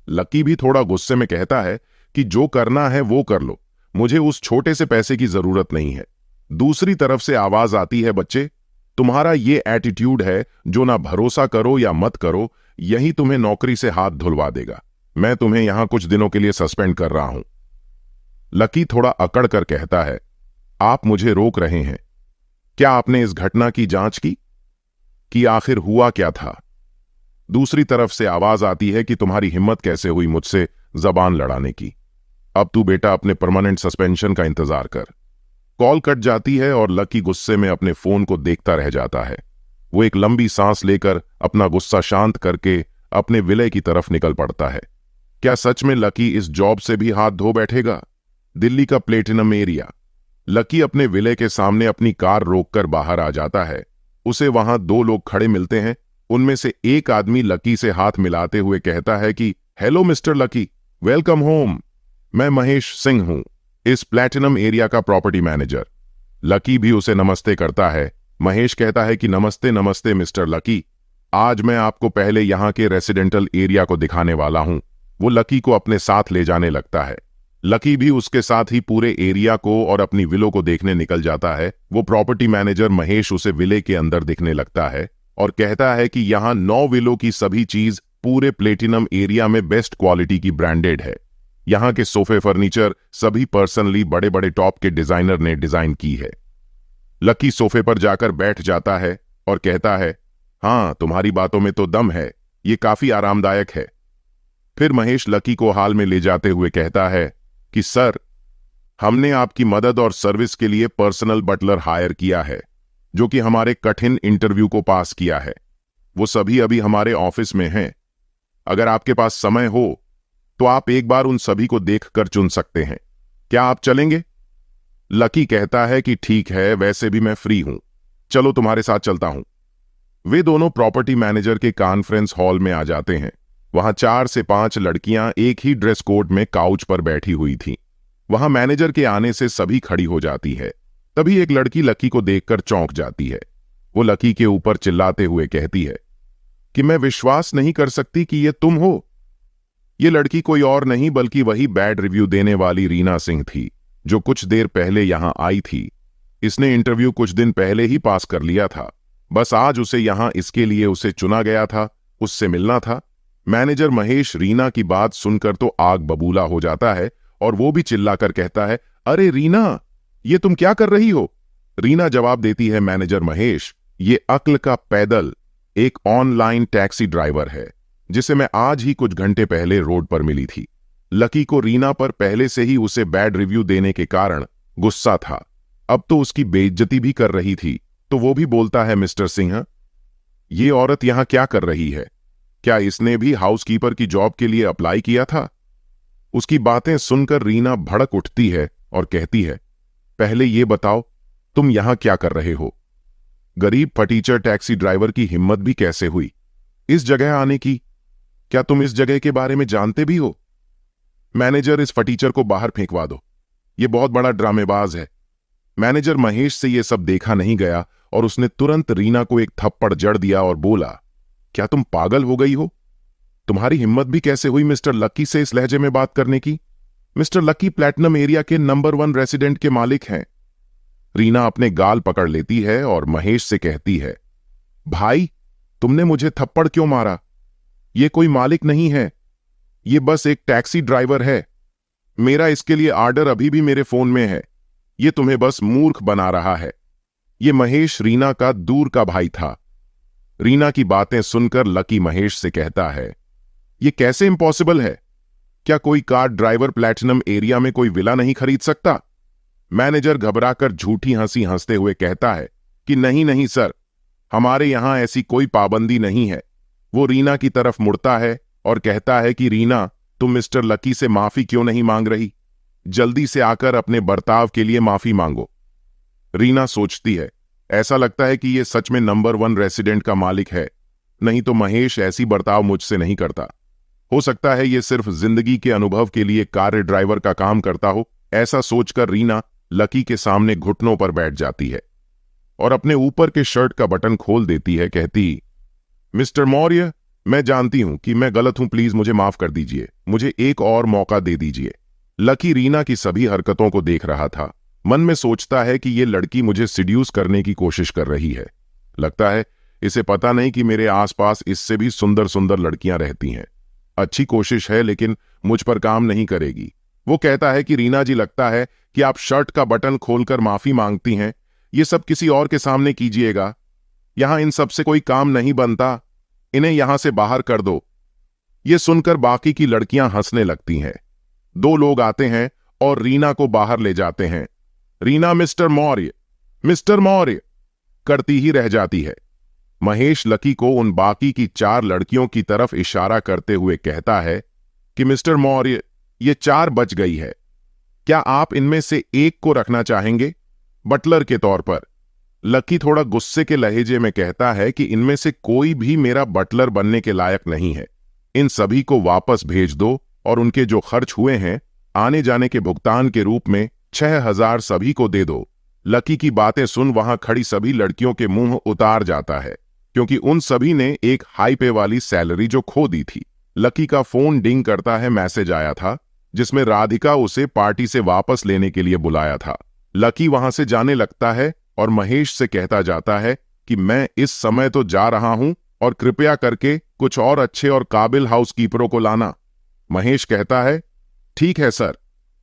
लकी भी थोड़ा गुस्से में कहता है कि जो करना है वो कर लो, मुझे उस छोटे से पैसे की जरूरत नहीं है। दूसरी तरफ से आवाज आती है, बच्चे तुम्हारा ये एटीट्यूड है जो ना भरोसा करो या मत करो, यही तुम्हें नौकरी से हाथ धुलवा देगा। मैं तुम्हें यहां कुछ दिनों के लिए सस्पेंड कर रहा हूं। लकी थोड़ा अकड़ कर कहता है, आप मुझे रोक रहे हैं? क्या आपने इस घटना की जांच की कि आखिर हुआ क्या था? दूसरी तरफ से आवाज आती है कि तुम्हारी हिम्मत कैसे हुई मुझसे जबान लड़ाने की। अब तू बेटा अपने परमानेंट सस्पेंशन का इंतजार कर। कॉल कट जाती है और लकी गुस्से में अपने फोन को देखता रह जाता है। वो एक लंबी सांस लेकर अपना गुस्सा शांत करके अपने विलय की तरफ निकल पड़ता है। क्या सच में लकी इस जॉब से भी हाथ धो बैठेगा? दिल्ली का प्लेटिनम एरिया। लकी अपने विलय के सामने अपनी कार रोककर बाहर आ जाता है। उसे वहां दो लोग खड़े मिलते हैं। उनमें से एक आदमी लकी से हाथ मिलाते हुए कहता है कि hello mister lucky, welcome home. मैं महेश सिंह हूं, इस प्लैटिनम एरिया का प्रॉपर्टी मैनेजर। लकी भी उसे नमस्ते करता है। महेश कहता है कि नमस्ते नमस्ते मिस्टर लकी, आज मैं आपको पहले यहां के रेसिडेंटल एरिया को दिखाने वाला हूं। वो लकी को अपने साथ ले जाने लगता है। लकी भी उसके साथ ही पूरे एरिया को और अपनी विलो को देखने निकल जाता है। वो प्रॉपर्टी मैनेजर महेश उसे विले के अंदर दिखने लगता है और कहता है कि यहां 9 विलो की सभी चीज पूरे प्लेटिनम एरिया में बेस्ट क्वालिटी की ब्रांडेड है। यहां के सोफे फर्नीचर सभी पर्सनली बड़े बड़े टॉप के डिजाइनर ने डिजाइन की है। लकी सोफे पर जाकर बैठ जाता है और कहता है, हां तुम्हारी बातों में तो दम है, ये काफी आरामदायक है। फिर महेश लकी को हाल में ले जाते हुए कहता है कि सर, हमने आपकी मदद और सर्विस के लिए पर्सनल बटलर हायर किया है जो कि हमारे कठिन इंटरव्यू को पास किया है। वो सभी अभी हमारे ऑफिस में हैं। अगर आपके पास समय हो तो आप एक बार उन सभी को देखकर चुन सकते हैं। क्या आप चलेंगे? लकी कहता है कि ठीक है, वैसे भी मैं फ्री हूं, चलो तुम्हारे साथ चलता हूं। वे दोनों प्रॉपर्टी मैनेजर के कॉन्फ्रेंस हॉल में आ जाते हैं। वहां 4 से 5 लड़कियां एक ही ड्रेस कोड में काउच पर बैठी हुई थीं। वहां मैनेजर के आने से सभी खड़ी हो जाती है। तभी एक लड़की लकी को देखकर चौंक जाती है। वो लकी के ऊपर चिल्लाते हुए कहती है कि मैं विश्वास नहीं कर सकती कि ये तुम हो। ये लड़की कोई और नहीं बल्कि वही बैड रिव्यू देने वाली रीना सिंह थी जो कुछ देर पहले यहां आई थी। इसने इंटरव्यू कुछ दिन पहले ही पास कर लिया था। बस आज उसे यहां इसके लिए उसे चुना गया था, उससे मिलना था। मैनेजर महेश रीना की बात सुनकर तो आग बबूला हो जाता है और वो भी चिल्लाकर कहता है, अरे रीना, ये तुम क्या कर रही हो? रीना जवाब देती है, मैनेजर महेश, ये अक्ल का पैदल एक ऑनलाइन टैक्सी ड्राइवर है जिसे मैं आज ही कुछ घंटे पहले रोड पर मिली थी। लकी को रीना पर पहले से ही उसे बैड रिव्यू देने के कारण गुस्सा था। अब तो उसकी बेइज्जती भी कर रही थी। तो वो भी बोलता है, मिस्टर सिंह, ये औरत यहां क्या कर रही है? क्या इसने भी हाउसकीपर की जॉब के लिए अप्लाई किया था? उसकी बातें सुनकर रीना भड़क उठती है और कहती है, पहले ये बताओ तुम यहां क्या कर रहे हो? गरीब फटीचर टैक्सी ड्राइवर की हिम्मत भी कैसे हुई इस जगह आने की? क्या तुम इस जगह के बारे में जानते भी हो? मैनेजर, इस फटीचर को बाहर फेंकवा दो, ये बहुत बड़ा ड्रामेबाज है। मैनेजर महेश से यह सब देखा नहीं गया और उसने तुरंत रीना को एक थप्पड़ जड़ दिया और बोला, क्या तुम पागल हो गई हो? तुम्हारी हिम्मत भी कैसे हुई मिस्टर लकी से इस लहजे में बात करने की? मिस्टर लकी प्लैटिनम एरिया के नंबर 1 रेसिडेंट के मालिक हैं। रीना अपने गाल पकड़ लेती है और महेश से कहती है, भाई, तुमने मुझे थप्पड़ क्यों मारा? ये कोई मालिक नहीं है, ये बस एक टैक्सी ड्राइवर है। मेरा इसके लिए ऑर्डर अभी भी मेरे फोन में है। ये तुम्हें बस मूर्ख बना रहा है। ये महेश रीना का दूर का भाई था। रीना की बातें सुनकर लकी महेश से कहता है, ये कैसे इम्पॉसिबल है? क्या कोई कार ड्राइवर प्लैटिनम एरिया में कोई विला नहीं खरीद सकता? मैनेजर घबराकर झूठी हंसी हंसते हुए कहता है कि नहीं नहीं सर, हमारे यहां ऐसी कोई पाबंदी नहीं है। वो रीना की तरफ मुड़ता है और कहता है कि रीना, तुम मिस्टर लकी से माफी क्यों नहीं मांग रही? जल्दी से आकर अपने बर्ताव के लिए माफी मांगो। रीना सोचती है, ऐसा लगता है कि यह सच में नंबर 1 रेसिडेंट का मालिक है, नहीं तो महेश ऐसी बर्ताव मुझसे नहीं करता। हो सकता है यह सिर्फ जिंदगी के अनुभव के लिए कार ड्राइवर का काम करता हो। ऐसा सोचकर रीना लकी के सामने घुटनों पर बैठ जाती है और अपने ऊपर के शर्ट का बटन खोल देती है। कहती, मिस्टर मौर्य, मैं जानती हूं कि मैं गलत हूं, प्लीज मुझे माफ कर दीजिए, मुझे एक और मौका दे दीजिए। लकी रीना की सभी हरकतों को देख रहा था। मन में सोचता है कि यह लड़की मुझे सिड्यूस करने की कोशिश कर रही है। लगता है इसे पता नहीं कि मेरे आसपास इससे भी सुंदर सुंदर लड़कियां रहती हैं। अच्छी कोशिश है लेकिन मुझ पर काम नहीं करेगी। वो कहता है कि रीना जी, लगता है कि आप शर्ट का बटन खोलकर माफी मांगती हैं। ये सब किसी और के सामने कीजिएगा। यहां इन सब से कोई काम नहीं बनता। इन्हें यहां से बाहर कर दो। ये सुनकर बाकी की लड़कियां हंसने लगती हैं। 2 लोग आते हैं और रीना को बाहर ले जाते हैं। रीना मिस्टर मौर्य करती ही रह जाती है। महेश लकी को उन बाकी की 4 लड़कियों की तरफ इशारा करते हुए कहता है कि मिस्टर मौर्य, ये 4 बच गई है। क्या आप इनमें से एक को रखना चाहेंगे बटलर के तौर पर? लकी थोड़ा गुस्से के लहजे में कहता है कि इनमें से कोई भी मेरा बटलर बनने के लायक नहीं है। इन सभी को वापस भेज दो और उनके जो खर्च हुए हैं आने जाने के भुगतान के रूप में 6000 सभी को दे दो। लकी की बातें सुन वहां खड़ी सभी लड़कियों के मुंह उतार जाता है, क्योंकि उन सभी ने एक हाई पे वाली सैलरी जो खो दी थी। लकी का फोन डिंग करता है। मैसेज आया था जिसमें राधिका उसे पार्टी से वापस लेने के लिए बुलाया था। लकी वहां से जाने लगता है और महेश से कहता जाता है कि मैं इस समय तो जा रहा हूं और कृपया करके कुछ और अच्छे और काबिल हाउसकीपरों को लाना। महेश कहता है, ठीक है सर।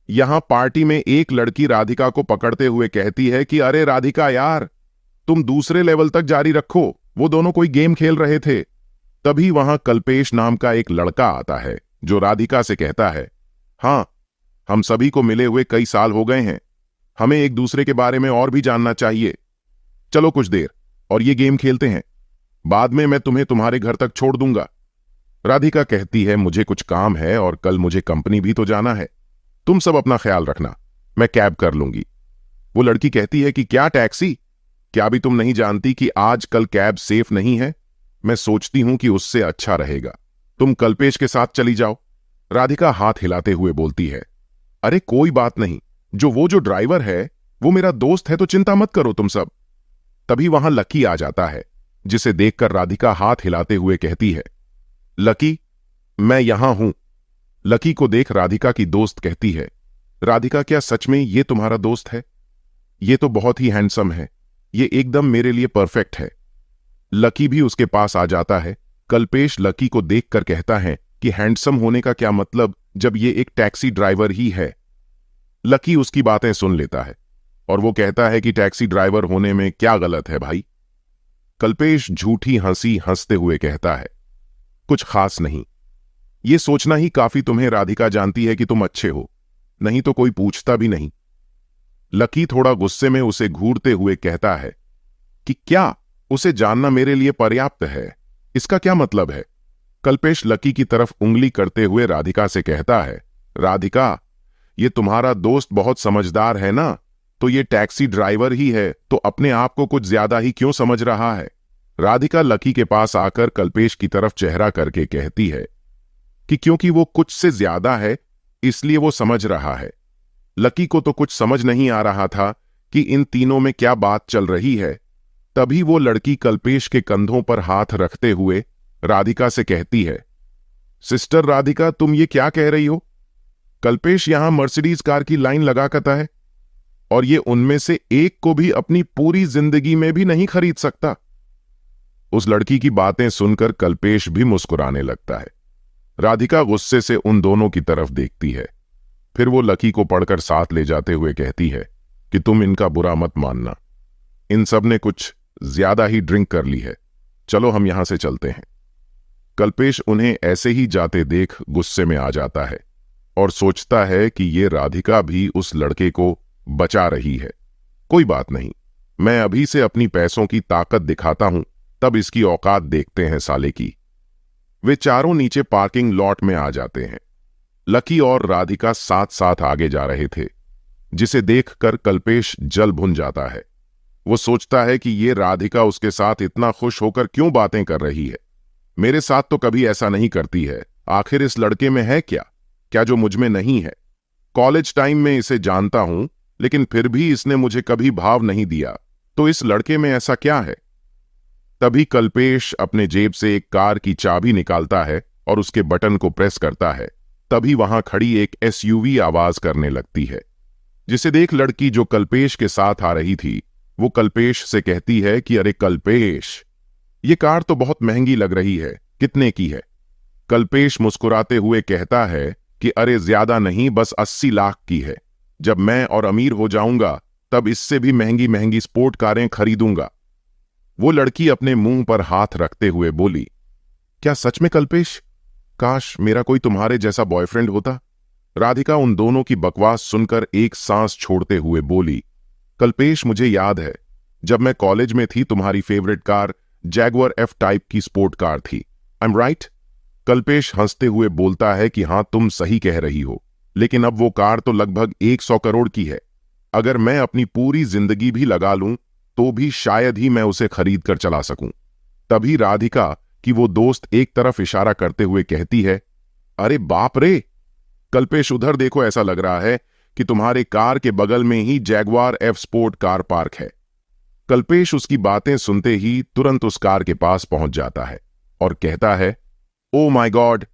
यहां पार्टी में एक लड़की राधिका को पकड़ते हुए कहती है कि अरे राधिका यार, तुम दूसरे लेवल तक जारी रखो, वो दोनों कोई गेम खेल रहे थे। तभी वहां कल्पेश नाम का एक लड़का आता है जो राधिका से कहता है, हां, हम सभी को मिले हुए कई साल हो गए हैं, हमें एक दूसरे के बारे में और भी जानना चाहिए। चलो कुछ देर और ये गेम खेलते हैं, बाद में मैं तुम्हें तुम्हारे घर तक छोड़ दूंगा। राधिका कहती है, मुझे कुछ काम है और कल मुझे कंपनी भी तो जाना है। तुम सब अपना ख्याल रखना, मैं कैब कर लूंगी। वो लड़की कहती है कि क्या टैक्सी? क्या भी तुम नहीं जानती कि आज कल कैब सेफ नहीं है? मैं सोचती हूं कि उससे अच्छा रहेगा तुम कल्पेश के साथ चली जाओ। राधिका हाथ हिलाते हुए बोलती है, अरे कोई बात नहीं, वो जो ड्राइवर है वो मेरा दोस्त है, तो चिंता मत करो तुम सब। तभी वहां लकी आ जाता है, जिसे देखकर राधिका हाथ हिलाते हुए कहती है, लकी, मैं यहां हूं। लकी को देख राधिका की दोस्त कहती है, राधिका, क्या सच में ये तुम्हारा दोस्त है? ये तो बहुत ही हैंडसम है, ये एकदम मेरे लिए परफेक्ट है। लकी भी उसके पास आ जाता है। कल्पेश लकी को देखकर कहता है कि हैंडसम होने का क्या मतलब जब ये एक टैक्सी ड्राइवर ही है। लकी उसकी बातें सुन लेता है और वो कहता है कि टैक्सी ड्राइवर होने में क्या गलत है भाई? कल्पेश झूठी हंसी हंसते हुए कहता है, कुछ खास नहीं, ये सोचना ही काफी तुम्हें राधिका जानती है कि तुम अच्छे हो, नहीं तो कोई पूछता भी नहीं। लकी थोड़ा गुस्से में उसे घूरते हुए कहता है कि क्या उसे जानना मेरे लिए पर्याप्त है? इसका क्या मतलब है? कल्पेश लकी की तरफ उंगली करते हुए राधिका से कहता है, राधिका, ये तुम्हारा दोस्त बहुत समझदार है ना, तो ये टैक्सी ड्राइवर ही है, तो अपने आप को कुछ ज्यादा ही क्यों समझ रहा है? राधिका लकी के पास आकर कल्पेश की तरफ चेहरा करके कहती है कि क्योंकि वो कुछ से ज्यादा है इसलिए वो समझ रहा है। लकी को तो कुछ समझ नहीं आ रहा था कि इन तीनों में क्या बात चल रही है। तभी वो लड़की कल्पेश के कंधों पर हाथ रखते हुए राधिका से कहती है, सिस्टर राधिका, तुम ये क्या कह रही हो? कल्पेश यहां मर्सिडीज कार की लाइन लगा करता है और ये उनमें से एक को भी अपनी पूरी जिंदगी में भी नहीं खरीद सकता। उस लड़की की बातें सुनकर कल्पेश भी मुस्कुराने लगता है। राधिका गुस्से से उन दोनों की तरफ देखती है। फिर वो लकी को पढ़कर साथ ले जाते हुए कहती है कि तुम इनका बुरा मत मानना, इन सब ने कुछ ज्यादा ही ड्रिंक कर ली है, चलो हम यहां से चलते हैं। कल्पेश उन्हें ऐसे ही जाते देख गुस्से में आ जाता है और सोचता है कि ये राधिका भी उस लड़के को बचा रही है। कोई बात नहीं, मैं अभी से अपनी पैसों की ताकत दिखाता हूं, तब इसकी औकात देखते हैं साले की। वे चारों नीचे पार्किंग लॉट में आ जाते हैं। लकी और राधिका साथ साथ आगे जा रहे थे, जिसे देखकर कल्पेश जल भुन जाता है। वो सोचता है कि ये राधिका उसके साथ इतना खुश होकर क्यों बातें कर रही है। मेरे साथ तो कभी ऐसा नहीं करती है। आखिर इस लड़के में है क्या जो मुझ में नहीं है? कॉलेज टाइम में इसे जानता हूं, लेकिन फिर भी इसने मुझे कभी भाव नहीं दिया, तो इस लड़के में ऐसा क्या है? तभी कल्पेश अपने जेब से एक कार की चाबी निकालता है और उसके बटन को प्रेस करता है। तभी वहां खड़ी एक एसयूवी आवाज करने लगती है, जिसे देख लड़की जो कल्पेश के साथ आ रही थी वो कल्पेश से कहती है कि अरे कल्पेश, ये कार तो बहुत महंगी लग रही है, कितने की है? कल्पेश मुस्कुराते हुए कहता है कि अरे ज्यादा नहीं, बस 80 लाख की है। जब मैं और अमीर हो जाऊंगा तब इससे भी महंगी महंगी स्पोर्ट कारें खरीदूंगा। वो लड़की अपने मुंह पर हाथ रखते हुए बोली, क्या सच में कल्पेश? काश मेरा कोई तुम्हारे जैसा बॉयफ्रेंड होता। राधिका उन दोनों की बकवास सुनकर एक सांस छोड़ते हुए बोली, कल्पेश, मुझे याद है जब मैं कॉलेज में थी तुम्हारी favourite car Jaguar F type की स्पोर्ट कार थी। I am right? कल्पेश हंसते हुए बोलता है कि हां, तुम सही कह रही हो, लेकिन अब वो कार तो लगभग 100 करोड़ की है। अगर मैं अपनी पूरी जिंदगी भी लगा लूं तो भी शायद ही मैं उसे खरीद कर चला सकूं। तभी राधिका की वो दोस्त एक तरफ इशारा करते हुए कहती है, अरे बाप रे कल्पेश, उधर देखो, ऐसा लग रहा है कि तुम्हारे कार के बगल में ही Jaguar F sport car park है। कल्पेश उसकी बातें सुनते ही तुरंत उस कार के पास पहुंच जाता है और कहता है, ओ माय गॉड,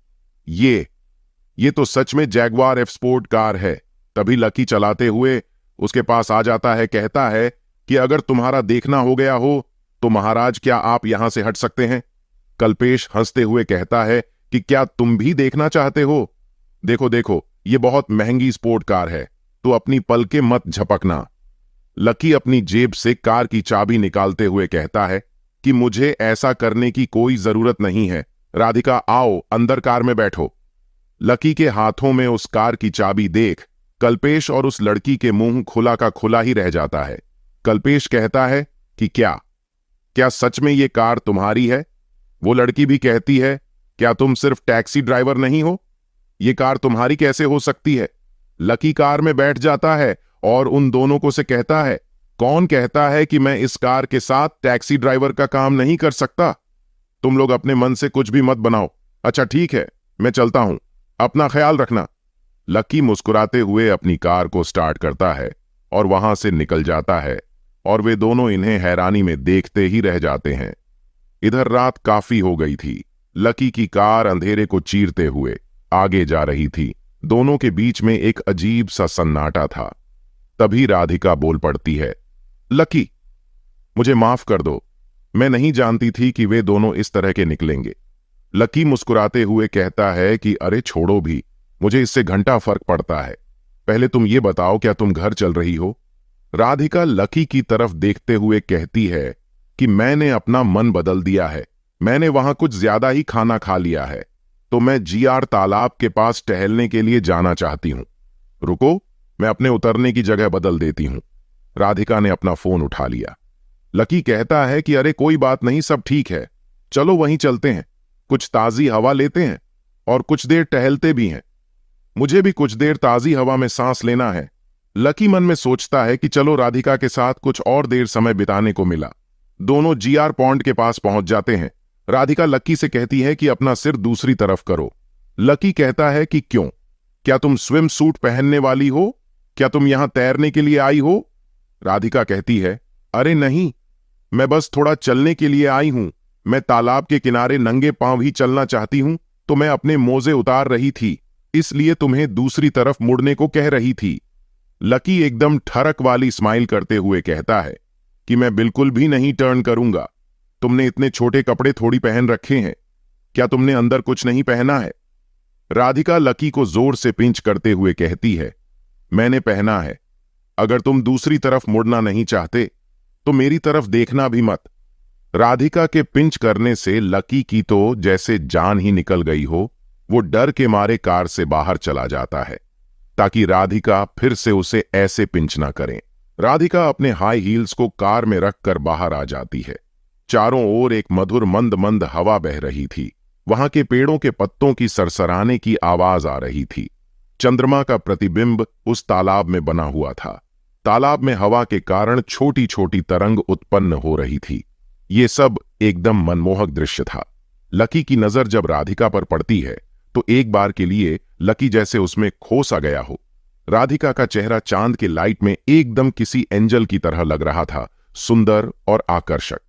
ये तो सच में जैगुआर एफ स्पोर्ट कार है। तभी लकी चलाते हुए उसके पास आ जाता है, कहता है कि अगर तुम्हारा देखना हो गया हो तो महाराज, क्या आप यहां से हट सकते हैं? कल्पेश हंसते हुए कहता है कि क्या तुम भी देखना चाहते हो? देखो देखो, ये बहुत महंगी स्पोर्ट कार है, तो अपनी पलके मत झपकना। लकी अपनी जेब से कार की चाबी निकालते हुए कहता है कि मुझे ऐसा करने की कोई जरूरत नहीं है। राधिका, आओ अंदर कार में बैठो। लकी के हाथों में उस कार की चाबी देख कल्पेश और उस लड़की के मुंह खुला का खुला ही रह जाता है। कल्पेश कहता है कि क्या सच में ये कार तुम्हारी है? वो लड़की भी कहती है, क्या तुम सिर्फ टैक्सी ड्राइवर नहीं हो? ये कार तुम्हारी कैसे हो सकती है? लकी कार में बैठ जाता है और उन दोनों को से कहता है, कौन कहता है कि मैं इस कार के साथ टैक्सी ड्राइवर का काम नहीं कर सकता? तुम लोग अपने मन से कुछ भी मत बनाओ। अच्छा ठीक है, मैं चलता हूं, अपना ख्याल रखना। लकी मुस्कुराते हुए अपनी कार को स्टार्ट करता है और वहां से निकल जाता है और वे दोनों इन्हें हैरानी में देखते ही रह जाते हैं। इधर रात काफी हो गई थी। लकी की कार अंधेरे को चीरते हुए आगे जा रही थी। दोनों के बीच में एक अजीब सा सन्नाटा था। तभी राधिका बोल पड़ती है, लकी, मुझे माफ कर दो, मैं नहीं जानती थी कि वे दोनों इस तरह के निकलेंगे। लकी मुस्कुराते हुए कहता है कि अरे छोड़ो भी, मुझे इससे घंटा फर्क पड़ता है। पहले तुम ये बताओ, क्या तुम घर चल रही हो? राधिका लकी की तरफ देखते हुए कहती है कि मैंने अपना मन बदल दिया है, मैंने वहां कुछ ज्यादा ही खाना खा लिया है, तो मैं जीआर तालाब के पास टहलने के लिए जाना चाहती हूं। रुको, मैं अपने उतरने की जगह बदल देती हूं। राधिका ने अपना फोन उठा लिया। लकी कहता है कि अरे कोई बात नहीं, सब ठीक है, चलो वहीं चलते हैं, कुछ ताजी हवा लेते हैं और कुछ देर टहलते भी हैं। मुझे भी कुछ देर ताजी हवा में सांस लेना है। लकी मन में सोचता है कि चलो राधिका के साथ कुछ और देर समय बिताने को मिला। दोनों जीआर पॉन्ड के पास पहुंच जाते हैं। राधिका लकी से कहती है कि अपना सिर दूसरी तरफ करो। लकी कहता है कि क्यों, क्या तुम स्विम सूट पहनने वाली हो? क्या तुम यहां तैरने के लिए आई हो? राधिका कहती है, अरे नहीं, मैं बस थोड़ा चलने के लिए आई हूं। मैं तालाब के किनारे नंगे पांव ही चलना चाहती हूं, तो मैं अपने मोजे उतार रही थी, इसलिए तुम्हें दूसरी तरफ मुड़ने को कह रही थी। लकी एकदम ठरक वाली स्माइल करते हुए कहता है कि मैं बिल्कुल भी नहीं टर्न करूंगा। तुमने इतने छोटे कपड़े थोड़ी पहन रखे हैं। क्या तुमने अंदर कुछ नहीं पहना है? राधिका लकी को जोर से पिंच करते हुए कहती है, मैंने पहना है। अगर तुम दूसरी तरफ मुड़ना नहीं चाहते तो मेरी तरफ देखना भी मत। राधिका के पिंच करने से लकी की तो जैसे जान ही निकल गई हो। वो डर के मारे कार से बाहर चला जाता है ताकि राधिका फिर से उसे ऐसे पिंच ना करें। राधिका अपने हाई हील्स को कार में रखकर बाहर आ जाती है। चारों ओर एक मधुर मंद मंद हवा बह रही थी। वहां के पेड़ों के पत्तों की सरसराने की आवाज आ रही थी। चंद्रमा का प्रतिबिंब उस तालाब में बना हुआ था। तालाब में हवा के कारण छोटी छोटी तरंग उत्पन्न हो रही थी। ये सब एकदम मनमोहक दृश्य था। लकी की नजर जब राधिका पर पड़ती है तो एक बार के लिए लकी जैसे उसमें खो सा गया हो। राधिका का चेहरा चांद के लाइट में एकदम किसी एंजल की तरह लग रहा था, सुंदर और आकर्षक।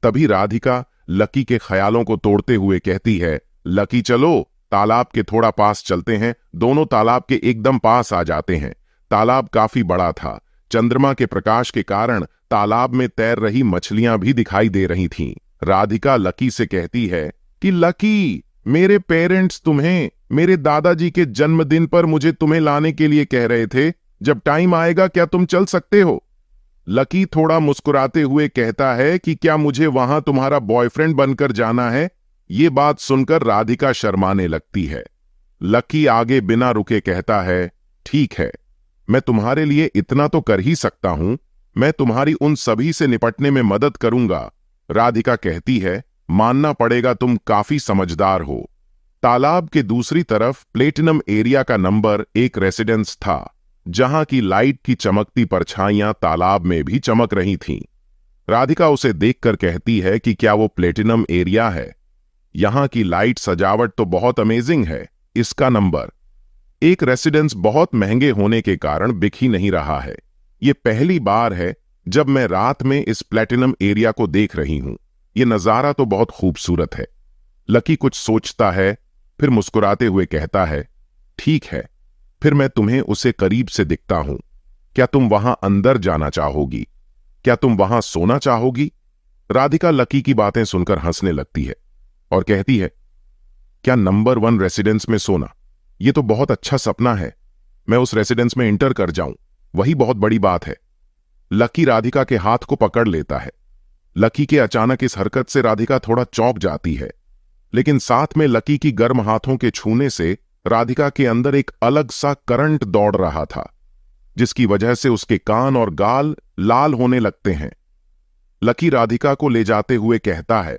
तभी राधिका लकी के ख्यालों को तोड़ते हुए कहती है, लकी चलो, तालाब के थोड़ा पास चलते हैं। दोनों तालाब के एकदम पास आ जाते हैं। तालाब काफी बड़ा था। चंद्रमा के प्रकाश के कारण तालाब में तैर रही मछलियां भी दिखाई दे रही थीं। राधिका लकी से कहती है कि लकी, मेरे पेरेंट्स तुम्हें मेरे दादाजी के जन्मदिन पर मुझे तुम्हें लाने के लिए कह रहे थे। जब टाइम आएगा क्या तुम चल सकते हो? लकी थोड़ा मुस्कुराते हुए कहता है कि क्या मुझे वहां तुम्हारा बॉयफ्रेंड बनकर जाना है? ये बात सुनकर राधिका शर्माने लगती है। लकी आगे बिना रुके कहता है, ठीक है, मैं तुम्हारे लिए इतना तो कर ही सकता हूं। मैं तुम्हारी उन सभी से निपटने में मदद करूंगा। राधिका कहती है, मानना पड़ेगा तुम काफी समझदार हो। तालाब के दूसरी तरफ प्लेटिनम एरिया का नंबर 1 रेसिडेंस था, जहां की लाइट की चमकती परछाइयां तालाब में भी चमक रही थीं। राधिका उसे देखकर कहती है कि क्या वो प्लेटिनम एरिया है? यहां की लाइट सजावट तो बहुत अमेजिंग है। इसका नंबर 1 रेसिडेंस बहुत महंगे होने के कारण बिक ही नहीं रहा है। ये पहली बार है जब मैं रात में इस प्लेटिनम एरिया को देख रही हूं। ये नजारा तो बहुत खूबसूरत है। लकी कुछ सोचता है, फिर मुस्कुराते हुए कहता है, ठीक है, फिर मैं तुम्हें उसे करीब से दिखता हूं। क्या तुम वहां अंदर जाना चाहोगी? क्या तुम वहां सोना चाहोगी? राधिका लकी की बातें सुनकर हंसने लगती है और कहती है, क्या नंबर 1 रेसिडेंस में सोना? यह तो बहुत अच्छा सपना है। मैं उस रेसिडेंस में इंटर कर जाऊं, वही बहुत बड़ी बात है। लकी राधिका के हाथ को पकड़ लेता है। लकी के अचानक इस हरकत से राधिका थोड़ा चौंक जाती है, लेकिन साथ में लकी की गर्म हाथों के छूने से राधिका के अंदर एक अलग सा करंट दौड़ रहा था, जिसकी वजह से उसके कान और गाल लाल होने लगते हैं। लकी राधिका को ले जाते हुए कहता है,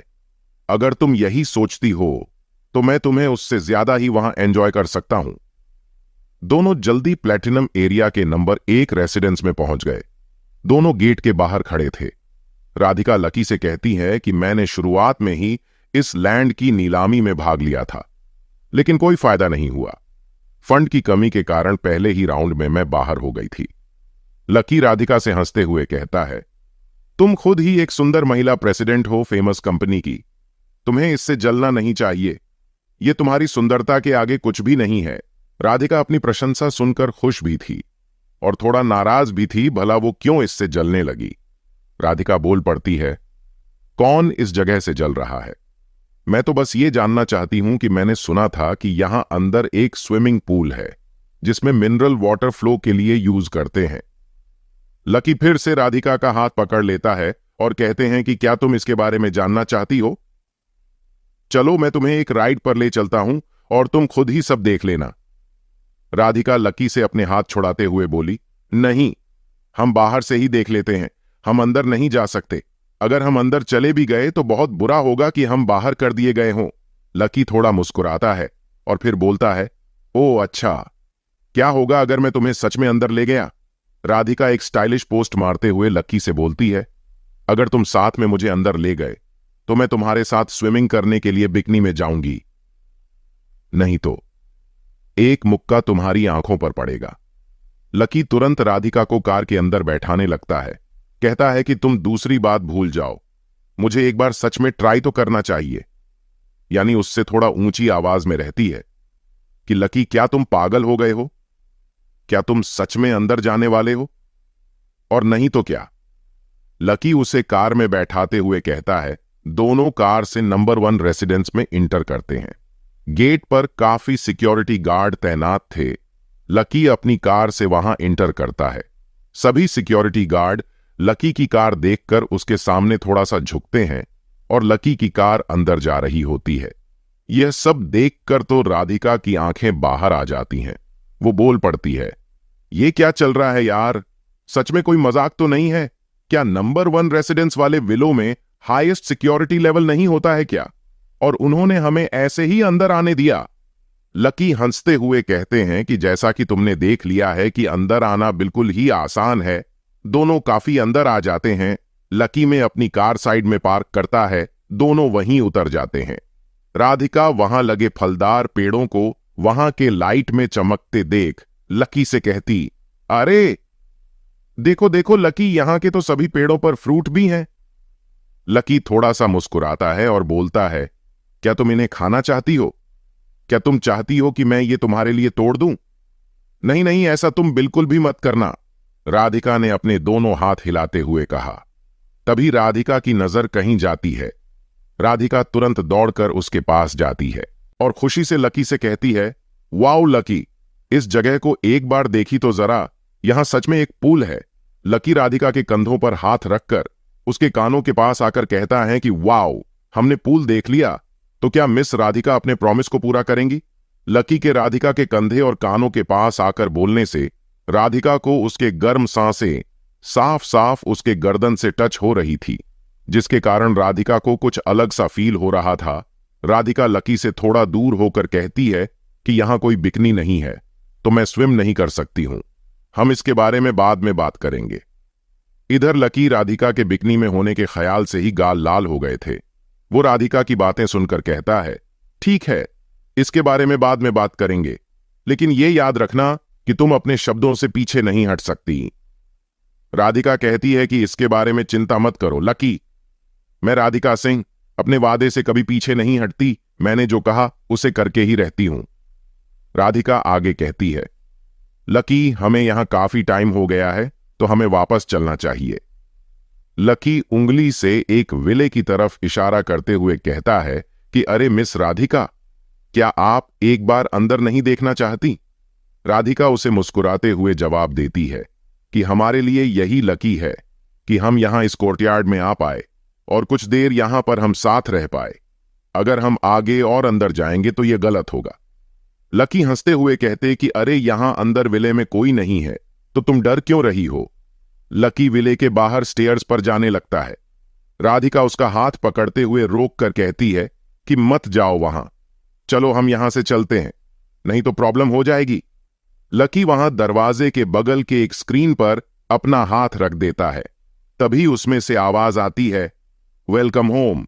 अगर तुम यही सोचती हो तो मैं तुम्हें उससे ज्यादा ही वहां एंजॉय कर सकता हूं। दोनों जल्दी प्लेटिनम एरिया के नंबर 1 रेसिडेंस में पहुंच गए। दोनों गेट के बाहर खड़े थे। राधिका लकी से कहती है कि मैंने शुरुआत में ही इस लैंड की नीलामी में भाग लिया था, लेकिन कोई फायदा नहीं हुआ। फंड की कमी के कारण पहले ही राउंड में मैं बाहर हो गई थी। लकी राधिका से हंसते हुए कहता है, तुम खुद ही एक सुंदर महिला प्रेसिडेंट हो फेमस कंपनी की। तुम्हें इससे जलना नहीं चाहिए। यह तुम्हारी सुंदरता के आगे कुछ भी नहीं है। राधिका अपनी प्रशंसा सुनकर खुश भी थी और थोड़ा नाराज भी थी, भला वो क्यों इससे जलने लगी। राधिका बोल पड़ती है, कौन इस जगह से जल रहा है? मैं तो बस ये जानना चाहती हूं कि मैंने सुना था कि यहां अंदर एक स्विमिंग पूल है जिसमें मिनरल वाटर फ्लो के लिए यूज करते हैं। लकी फिर से राधिका का हाथ पकड़ लेता है और कहते हैं कि क्या तुम इसके बारे में जानना चाहती हो? चलो, मैं तुम्हें एक राइड पर ले चलता हूं और तुम खुद ही सब देख लेना। राधिका लकी से अपने हाथ छुड़ाते हुए बोली, नहीं, हम बाहर से ही देख लेते हैं। हम अंदर नहीं जा सकते। अगर हम अंदर चले भी गए तो बहुत बुरा होगा कि हम बाहर कर दिए गए हों। लकी थोड़ा मुस्कुराता है और फिर बोलता है, ओह अच्छा, क्या होगा अगर मैं तुम्हें सच में अंदर ले गया? राधिका एक स्टाइलिश पोस्ट मारते हुए लकी से बोलती है, अगर तुम साथ में मुझे अंदर ले गए तो मैं तुम्हारे साथ स्विमिंग करने के लिए बिकनी में जाऊंगी, नहीं तो एक मुक्का तुम्हारी आंखों पर पड़ेगा। लकी तुरंत राधिका को कार के अंदर बैठाने लगता है कहता है कि तुम दूसरी बात भूल जाओ, मुझे एक बार सच में ट्राई तो करना चाहिए। यानी उससे थोड़ा ऊंची आवाज में रहती है कि लकी, क्या तुम पागल हो गए हो? क्या तुम सच में अंदर जाने वाले हो? और नहीं तो क्या। लकी उसे कार में बैठाते हुए कहता है। दोनों कार से नंबर 1 रेसिडेंस में इंटर करते हैं। गेट पर काफी सिक्योरिटी गार्ड तैनात थे। लकी अपनी कार से वहां इंटर करता है। सभी सिक्योरिटी गार्ड लकी की कार देखकर उसके सामने थोड़ा सा झुकते हैं और लकी की कार अंदर जा रही होती है। यह सब देखकर तो राधिका की आंखें बाहर आ जाती हैं। वो बोल पड़ती है, ये क्या चल रहा है यार? सच में कोई मजाक तो नहीं है? क्या नंबर 1 रेसिडेंस वाले विलो में हाईएस्ट सिक्योरिटी लेवल नहीं होता है क्या? और उन्होंने हमें ऐसे ही अंदर आने दिया? लकी हंसते हुए कहते हैं कि जैसा कि तुमने देख लिया है कि अंदर आना बिल्कुल ही आसान है। दोनों काफी अंदर आ जाते हैं। लकी में अपनी कार साइड में पार्क करता है। दोनों वहीं उतर जाते हैं। राधिका वहां लगे फलदार पेड़ों को वहां के लाइट में चमकते देख लकी से कहती, अरे देखो देखो लकी, यहां के तो सभी पेड़ों पर फ्रूट भी हैं। लकी थोड़ा सा मुस्कुराता है और बोलता है, क्या तुम इन्हें खाना चाहती हो? क्या तुम चाहती हो कि मैं ये तुम्हारे लिए तोड़ दूं? नहीं नहीं, ऐसा तुम बिल्कुल भी मत करना, राधिका ने अपने दोनों हाथ हिलाते हुए कहा। तभी राधिका की नजर कहीं जाती है। राधिका तुरंत दौड़कर उसके पास जाती है और खुशी से लकी से कहती है, वाओ लकी, इस जगह को एक बार देखी तो जरा, यहां सच में एक पूल है। लकी राधिका के कंधों पर हाथ रखकर उसके कानों के पास आकर कहता है कि वाओ, हमने पूल देख लिया, तो क्या मिस राधिका अपने प्रॉमिस को पूरा करेंगी? लकी के राधिका के कंधे और कानों के पास आकर बोलने से राधिका को उसके गर्म सांसें साफ साफ उसके गर्दन से टच हो रही थी, जिसके कारण राधिका को कुछ अलग सा फील हो रहा था। राधिका लकी से थोड़ा दूर होकर कहती है कि यहां कोई बिकनी नहीं है, तो मैं स्विम नहीं कर सकती हूं। हम इसके बारे में बाद में बात करेंगे। इधर लकी राधिका के बिकनी में होने के ख्याल से ही गाल लाल हो गए थे। वो राधिका की बातें सुनकर कहता है, ठीक है, इसके बारे में बाद में बात करेंगे, लेकिन ये याद रखना कि तुम अपने शब्दों से पीछे नहीं हट सकती। राधिका कहती है कि इसके बारे में चिंता मत करो लकी, मैं राधिका सिंह अपने वादे से कभी पीछे नहीं हटती। मैंने जो कहा उसे करके ही रहती हूं। राधिका आगे कहती है, लकी, हमें यहां काफी टाइम हो गया है, तो हमें वापस चलना चाहिए। लकी उंगली से एक विले की तरफ इशारा करते हुए कहता है कि अरे मिस राधिका, क्या आप एक बार अंदर नहीं देखना चाहती? राधिका उसे मुस्कुराते हुए जवाब देती है कि हमारे लिए यही लकी है कि हम यहां इस कोर्टयार्ड में आ पाए और कुछ देर यहां पर हम साथ रह पाए। अगर हम आगे और अंदर जाएंगे तो यह गलत होगा। लकी हंसते हुए कहते कि अरे यहां अंदर विले में कोई नहीं है, तो तुम डर क्यों रही हो? लकी विले के बाहर स्टेयर्स पर जाने लगता है। राधिका उसका हाथ पकड़ते हुए रोक कर कहती है कि मत जाओ वहां, चलो हम यहां से चलते हैं, नहीं तो प्रॉब्लम हो जाएगी। लकी वहां दरवाजे के बगल के एक स्क्रीन पर अपना हाथ रख देता है। तभी उसमें से आवाज आती है, वेलकम होम।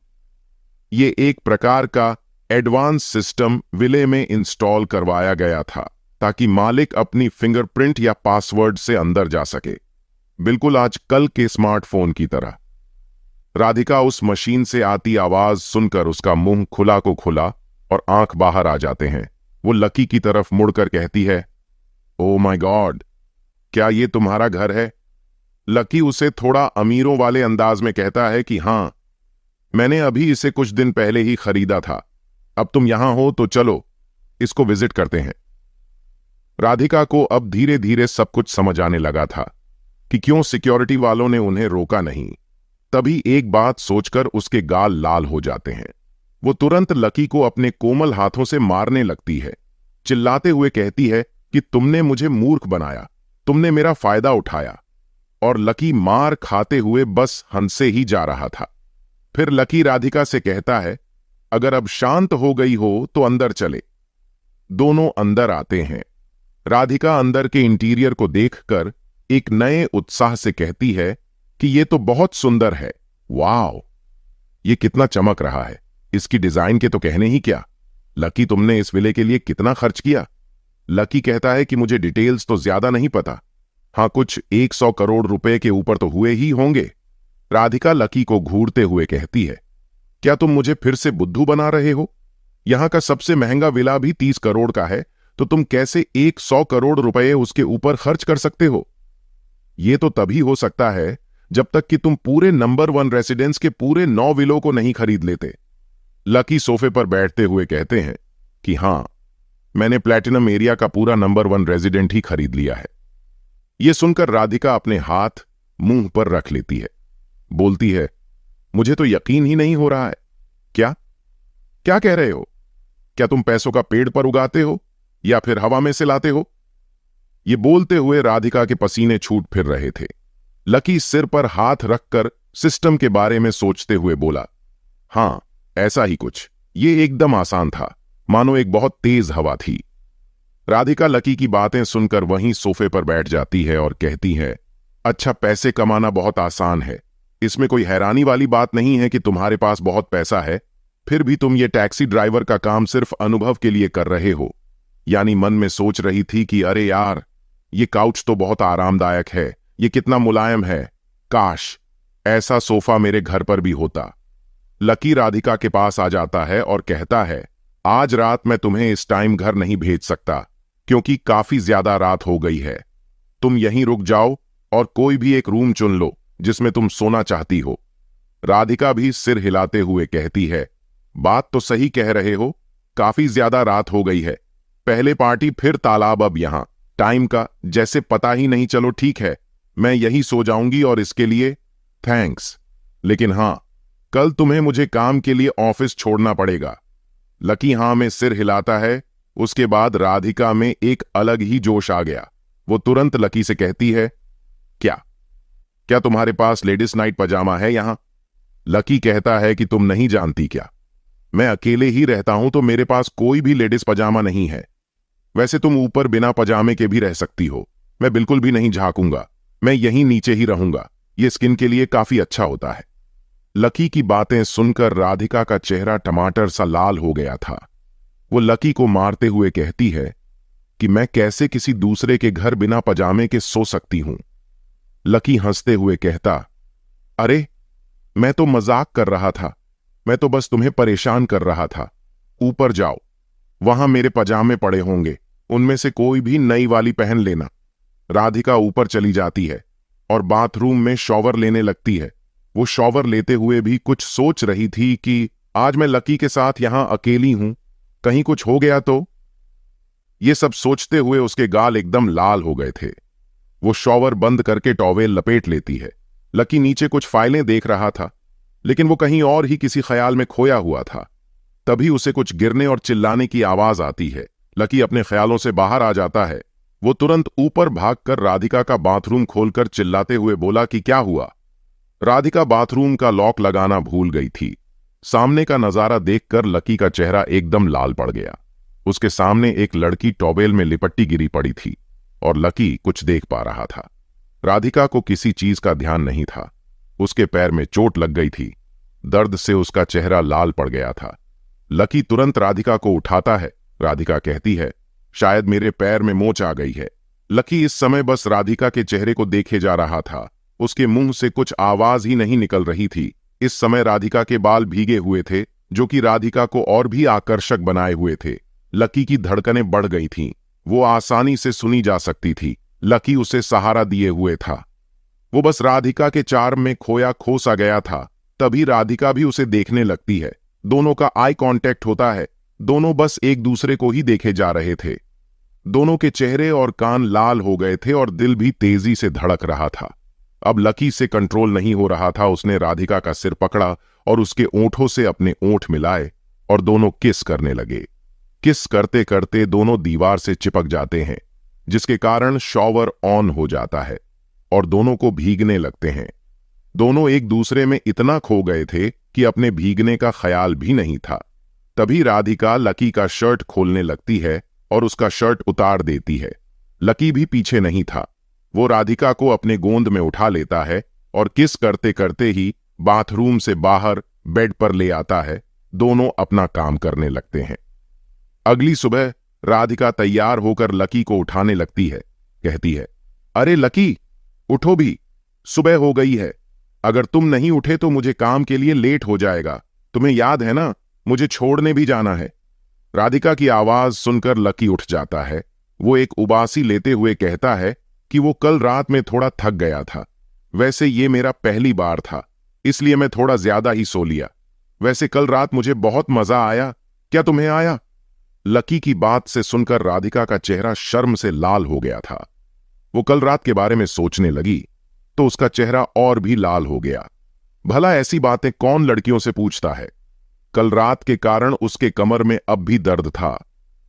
ये एक प्रकार का एडवांस सिस्टम विले में इंस्टॉल करवाया गया था ताकि मालिक अपनी फिंगरप्रिंट या पासवर्ड से अंदर जा सके, बिल्कुल आजकल के स्मार्टफोन की तरह। राधिका उस मशीन से आती आवाज सुनकर उसका मुंह खुला को खुला और आंख बाहर आ जाते हैं। वो लकी की तरफ मुड़कर कहती है, ओ माय गॉड, क्या ये तुम्हारा घर है? लकी उसे थोड़ा अमीरों वाले अंदाज में कहता है कि हां, मैंने अभी इसे कुछ दिन पहले ही खरीदा था। अब तुम यहां हो तो चलो इसको विजिट करते हैं। राधिका को अब धीरे धीरे सब कुछ समझ आने लगा था कि क्यों सिक्योरिटी वालों ने उन्हें रोका नहीं। तभी एक बात सोचकर उसके गाल लाल हो जाते हैं। वो तुरंत लकी को अपने कोमल हाथों से मारने लगती है, चिल्लाते हुए कहती है कि तुमने मुझे मूर्ख बनाया, तुमने मेरा फायदा उठाया। और लकी मार खाते हुए बस हंसे ही जा रहा था। फिर लकी राधिका से कहता है, अगर अब शांत हो गई हो तो अंदर चले। दोनों अंदर आते हैं। राधिका अंदर के इंटीरियर को देखकर एक नए उत्साह से कहती है कि यह तो बहुत सुंदर है। वाओ, ये कितना चमक रहा है, इसकी डिजाइन के तो कहने ही क्या। लकी, तुमने इस विले के लिए कितना खर्च किया? लकी कहता है कि मुझे डिटेल्स तो ज्यादा नहीं पता, हाँ, कुछ 100 करोड़ रुपए के ऊपर तो हुए ही होंगे। राधिका लकी को घूरते हुए कहती है, क्या तुम मुझे फिर से बुद्धू बना रहे हो? यहां का सबसे महंगा विला भी 30 करोड़ का है, तो तुम कैसे 100 करोड़ रुपए उसके ऊपर खर्च कर सकते हो? ये तो तभी हो सकता है जब तक कि तुम पूरे नंबर 1 रेसिडेंस के पूरे 9 विलों को नहीं खरीद लेते। लकी सोफे पर बैठते हुए कहते हैं कि हां, मैंने प्लैटिनम एरिया का पूरा नंबर 1 रेजिडेंट ही खरीद लिया है। यह सुनकर राधिका अपने हाथ मुंह पर रख लेती है, बोलती है, मुझे तो यकीन ही नहीं हो रहा है। क्या क्या कह रहे हो? क्या तुम पैसों का पेड़ पर उगाते हो या फिर हवा में से लाते हो? ये बोलते हुए राधिका के पसीने छूट फिर रहे थे। लकी सिर पर हाथ रखकर सिस्टम के बारे में सोचते हुए बोला, हां, ऐसा ही कुछ। ये एकदम आसान था, मानो एक बहुत तेज हवा थी। राधिका लकी की बातें सुनकर वहीं सोफे पर बैठ जाती है और कहती है, अच्छा, पैसे कमाना बहुत आसान है, इसमें कोई हैरानी वाली बात नहीं है कि तुम्हारे पास बहुत पैसा है, फिर भी तुम ये टैक्सी ड्राइवर का काम सिर्फ अनुभव के लिए कर रहे हो। यानी मन में सोच रही थी कि अरे यार, ये काउच तो बहुत आरामदायक है, ये कितना मुलायम है, काश ऐसा सोफा मेरे घर पर भी होता। लकी राधिका के पास आ जाता है और कहता है, आज रात मैं तुम्हें इस टाइम घर नहीं भेज सकता, क्योंकि काफी ज्यादा रात हो गई है। तुम यहीं रुक जाओ और कोई भी एक रूम चुन लो जिसमें तुम सोना चाहती हो। राधिका भी सिर हिलाते हुए कहती है, बात तो सही कह रहे हो, काफी ज्यादा रात हो गई है, पहले पार्टी फिर तालाब, अब यहां टाइम का जैसे पता ही नहीं। चलो ठीक है, मैं यही सो जाऊंगी और इसके लिए थैंक्स, लेकिन हां, कल तुम्हें मुझे काम के लिए ऑफिस छोड़ना पड़ेगा। लकी हां में सिर हिलाता है। उसके बाद राधिका में एक अलग ही जोश आ गया। वो तुरंत लकी से कहती है, क्या क्या तुम्हारे पास लेडीज नाइट पजामा है यहां? लकी कहता है कि तुम नहीं जानती क्या, मैं अकेले ही रहता हूं तो मेरे पास कोई भी लेडीज पजामा नहीं है। वैसे तुम ऊपर बिना पजामे के भी रह सकती हो, मैं बिल्कुल भी नहीं झांकूंगा, मैं यहीं नीचे ही रहूंगा, ये स्किन के लिए काफी अच्छा होता है। लकी की बातें सुनकर राधिका का चेहरा टमाटर सा लाल हो गया था। वो लकी को मारते हुए कहती है कि मैं कैसे किसी दूसरे के घर बिना पजामे के सो सकती हूं। लकी हंसते हुए कहता, अरे मैं तो मजाक कर रहा था, मैं तो बस तुम्हें परेशान कर रहा था। ऊपर जाओ, वहां मेरे पजामे पड़े होंगे, उनमें से कोई भी नई वाली पहन लेना। राधिका ऊपर चली जाती है और बाथरूम में शॉवर लेने लगती है। वो शॉवर लेते हुए भी कुछ सोच रही थी कि आज मैं लकी के साथ यहां अकेली हूं, कहीं कुछ हो गया तो। ये सब सोचते हुए उसके गाल एकदम लाल हो गए थे। वो शॉवर बंद करके टॉवेल लपेट लेती है। लकी नीचे कुछ फाइलें देख रहा था, लेकिन वो कहीं और ही किसी ख्याल में खोया हुआ था। तभी उसे कुछ गिरने और चिल्लाने की आवाज आती है। लकी अपने ख्यालों से बाहर आ जाता है। वो तुरंत ऊपर भागकर राधिका का बाथरूम खोलकर चिल्लाते हुए बोला कि क्या हुआ। राधिका बाथरूम का लॉक लगाना भूल गई थी। सामने का नजारा देखकर लकी का चेहरा एकदम लाल पड़ गया। उसके सामने एक लड़की टॉवेल में लिपट्टी गिरी पड़ी थी और लकी कुछ देख पा रहा था। राधिका को किसी चीज का ध्यान नहीं था। उसके पैर में चोट लग गई थी। दर्द से उसका चेहरा लाल पड़ गया था। लकी तुरंत राधिका को उठाता है। राधिका कहती है, शायद मेरे पैर में मोच आ गई है। लकी इस समय बस राधिका के चेहरे को देखे जा रहा था। उसके मुंह से कुछ आवाज ही नहीं निकल रही थी। इस समय राधिका के बाल भीगे हुए थे, जो कि राधिका को और भी आकर्षक बनाए हुए थे। लकी की धड़कनें बढ़ गई थीं। वो आसानी से सुनी जा सकती थी। लकी उसे सहारा दिए हुए था। वो बस राधिका के चार्म में खोया खो सा गया था। तभी राधिका भी उसे देखने लगती है। दोनों का आई कांटेक्ट होता है। दोनों बस एक दूसरे को ही देखे जा रहे थे। दोनों के चेहरे और कान लाल हो गए थे और दिल भी तेजी से धड़क रहा था। अब लकी से कंट्रोल नहीं हो रहा था। उसने राधिका का सिर पकड़ा और उसके ओंठों से अपने ओंठ मिलाए और दोनों किस करने लगे। किस करते करते दोनों दीवार से चिपक जाते हैं, जिसके कारण शॉवर ऑन हो जाता है और दोनों को भीगने लगते हैं। दोनों एक दूसरे में इतना खो गए थे कि अपने भीगने का ख्याल भी नहीं था। तभी राधिका लकी का शर्ट खोलने लगती है और उसका शर्ट उतार देती है। लकी भी पीछे नहीं था। वो राधिका को अपने गोंद में उठा लेता है और किस करते करते ही बाथरूम से बाहर बेड पर ले आता है। दोनों अपना काम करने लगते हैं। अगली सुबह राधिका तैयार होकर लकी को उठाने लगती है। कहती है, अरे लकी, उठो भी, सुबह हो गई है। अगर तुम नहीं उठे तो मुझे काम के लिए लेट हो जाएगा। तुम्हें याद है ना, मुझे छोड़ने भी जाना है। राधिका की आवाज सुनकर लकी उठ जाता है। वो एक उबासी लेते हुए कहता है कि वो कल रात में थोड़ा थक गया था। वैसे ये मेरा पहली बार था, इसलिए मैं थोड़ा ज्यादा ही सो लिया। वैसे कल रात मुझे बहुत मजा आया। क्या तुम्हें आया? लकी की बात से सुनकर राधिका का चेहरा शर्म से लाल हो गया था। वो कल रात के बारे में सोचने लगी तो उसका चेहरा और भी लाल हो गया। भला ऐसी बातें कौन लड़कियों से पूछता है। कल रात के कारण उसके कमर में अब भी दर्द था,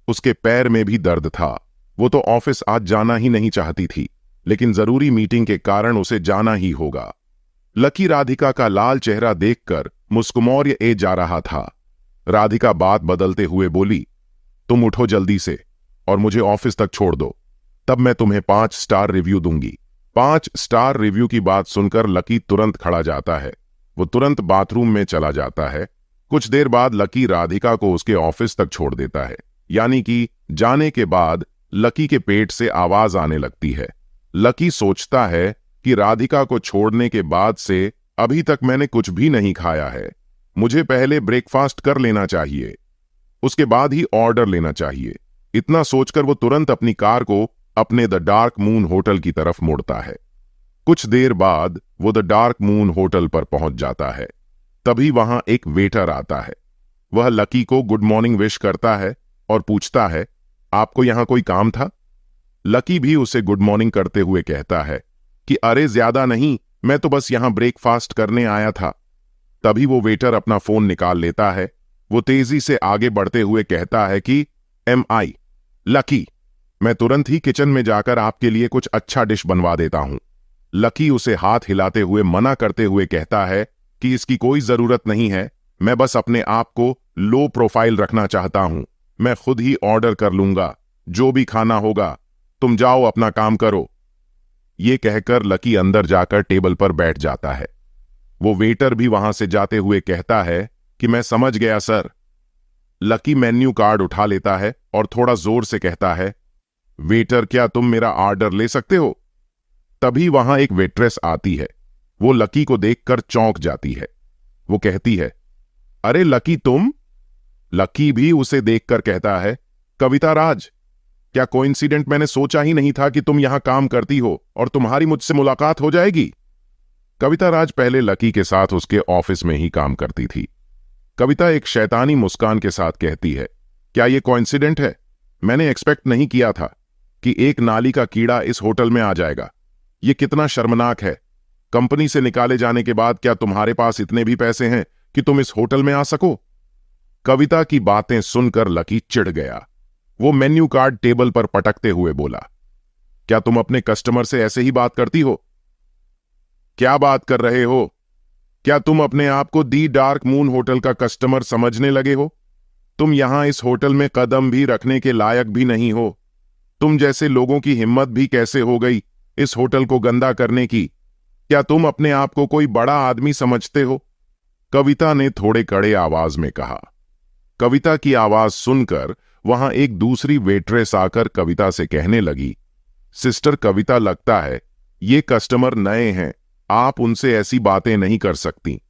उसके पैर में भी दर्द था। वो तो ऑफिस आज जाना ही नहीं चाहती थी, लेकिन जरूरी मीटिंग के कारण उसे जाना ही होगा। लकी राधिका का लाल चेहरा देखकर मुस्कुमौर्य ए जा रहा था। राधिका बात बदलते हुए बोली, तुम उठो जल्दी से और मुझे ऑफिस तक छोड़ दो, तब मैं तुम्हें 5 स्टार रिव्यू दूंगी। 5 स्टार रिव्यू की बात सुनकर लकी तुरंत खड़ा जाता है। वो तुरंत बाथरूम में चला जाता है। कुछ देर बाद लकी राधिका को उसके ऑफिस तक छोड़ देता है। यानी कि जाने के बाद लकी के पेट से आवाज आने लगती है। लकी सोचता है कि राधिका को छोड़ने के बाद से अभी तक मैंने कुछ भी नहीं खाया है। मुझे पहले ब्रेकफास्ट कर लेना चाहिए, उसके बाद ही ऑर्डर लेना चाहिए। इतना सोचकर वो तुरंत अपनी कार को अपने द डार्क मून होटल की तरफ मोड़ता है। कुछ देर बाद वो द डार्क मून होटल पर पहुंच जाता है। तभी वहां एक वेटर आता है। वह लकी को गुड मॉर्निंग विश करता है और पूछता है, आपको यहां कोई काम था? लकी भी उसे गुड मॉर्निंग करते हुए कहता है कि अरे ज्यादा नहीं, मैं तो बस यहां ब्रेकफास्ट करने आया था। तभी वो वेटर अपना फोन निकाल लेता है। वो तेजी से आगे बढ़ते हुए कहता है कि MI लकी, मैं तुरंत ही किचन में जाकर आपके लिए कुछ अच्छा डिश बनवा देता हूं। लकी उसे हाथ हिलाते हुए मना करते हुए कहता है कि इसकी कोई जरूरत नहीं है, मैं बस अपने आप को लो प्रोफाइल रखना चाहता हूं। मैं खुद ही ऑर्डर कर लूंगा, जो भी खाना होगा। तुम जाओ अपना काम करो। ये कहकर लकी अंदर जाकर टेबल पर बैठ जाता है। वो वेटर भी वहां से जाते हुए कहता है कि मैं समझ गया सर। लकी मेन्यू कार्ड उठा लेता है और थोड़ा जोर से कहता है, वेटर क्या तुम मेरा ऑर्डर ले सकते हो? तभी वहां एक वेट्रेस आती है। वो लकी को देखकर चौंक जाती है। वो कहती है, अरे लकी तुम? लकी भी उसे देखकर कहता है, कविता राज, क्या कोइंसिडेंट, मैंने सोचा ही नहीं था कि तुम यहां काम करती हो और तुम्हारी मुझसे मुलाकात हो जाएगी। कविता राज पहले लकी के साथ उसके ऑफिस में ही काम करती थी। कविता एक शैतानी मुस्कान के साथ कहती है, क्या ये कोइंसिडेंट है? मैंने एक्सपेक्ट नहीं किया था कि एक नाली का कीड़ा इस होटल में आ जाएगा। ये कितना शर्मनाक है। कंपनी से निकाले जाने के बाद क्या तुम्हारे पास इतने भी पैसे हैं कि तुम इस होटल में आ सको? कविता की बातें सुनकर लकी चिढ़ गया। वो मेन्यू कार्ड टेबल पर पटकते हुए बोला, क्या तुम अपने कस्टमर से ऐसे ही बात करती हो? क्या बात कर रहे हो? क्या तुम अपने आप को दी डार्क मून होटल का कस्टमर समझने लगे हो? तुम यहां इस होटल में कदम भी रखने के लायक भी नहीं हो। तुम जैसे लोगों की हिम्मत भी कैसे हो गई इस होटल को गंदा करने की? क्या तुम अपने आप को कोई बड़ा आदमी समझते हो? कविता ने थोड़े कड़े आवाज में कहा। कविता की आवाज सुनकर वहां एक दूसरी वेट्रेस आकर कविता से कहने लगी, सिस्टर कविता, लगता है ये कस्टमर नए हैं, आप उनसे ऐसी बातें नहीं कर सकती।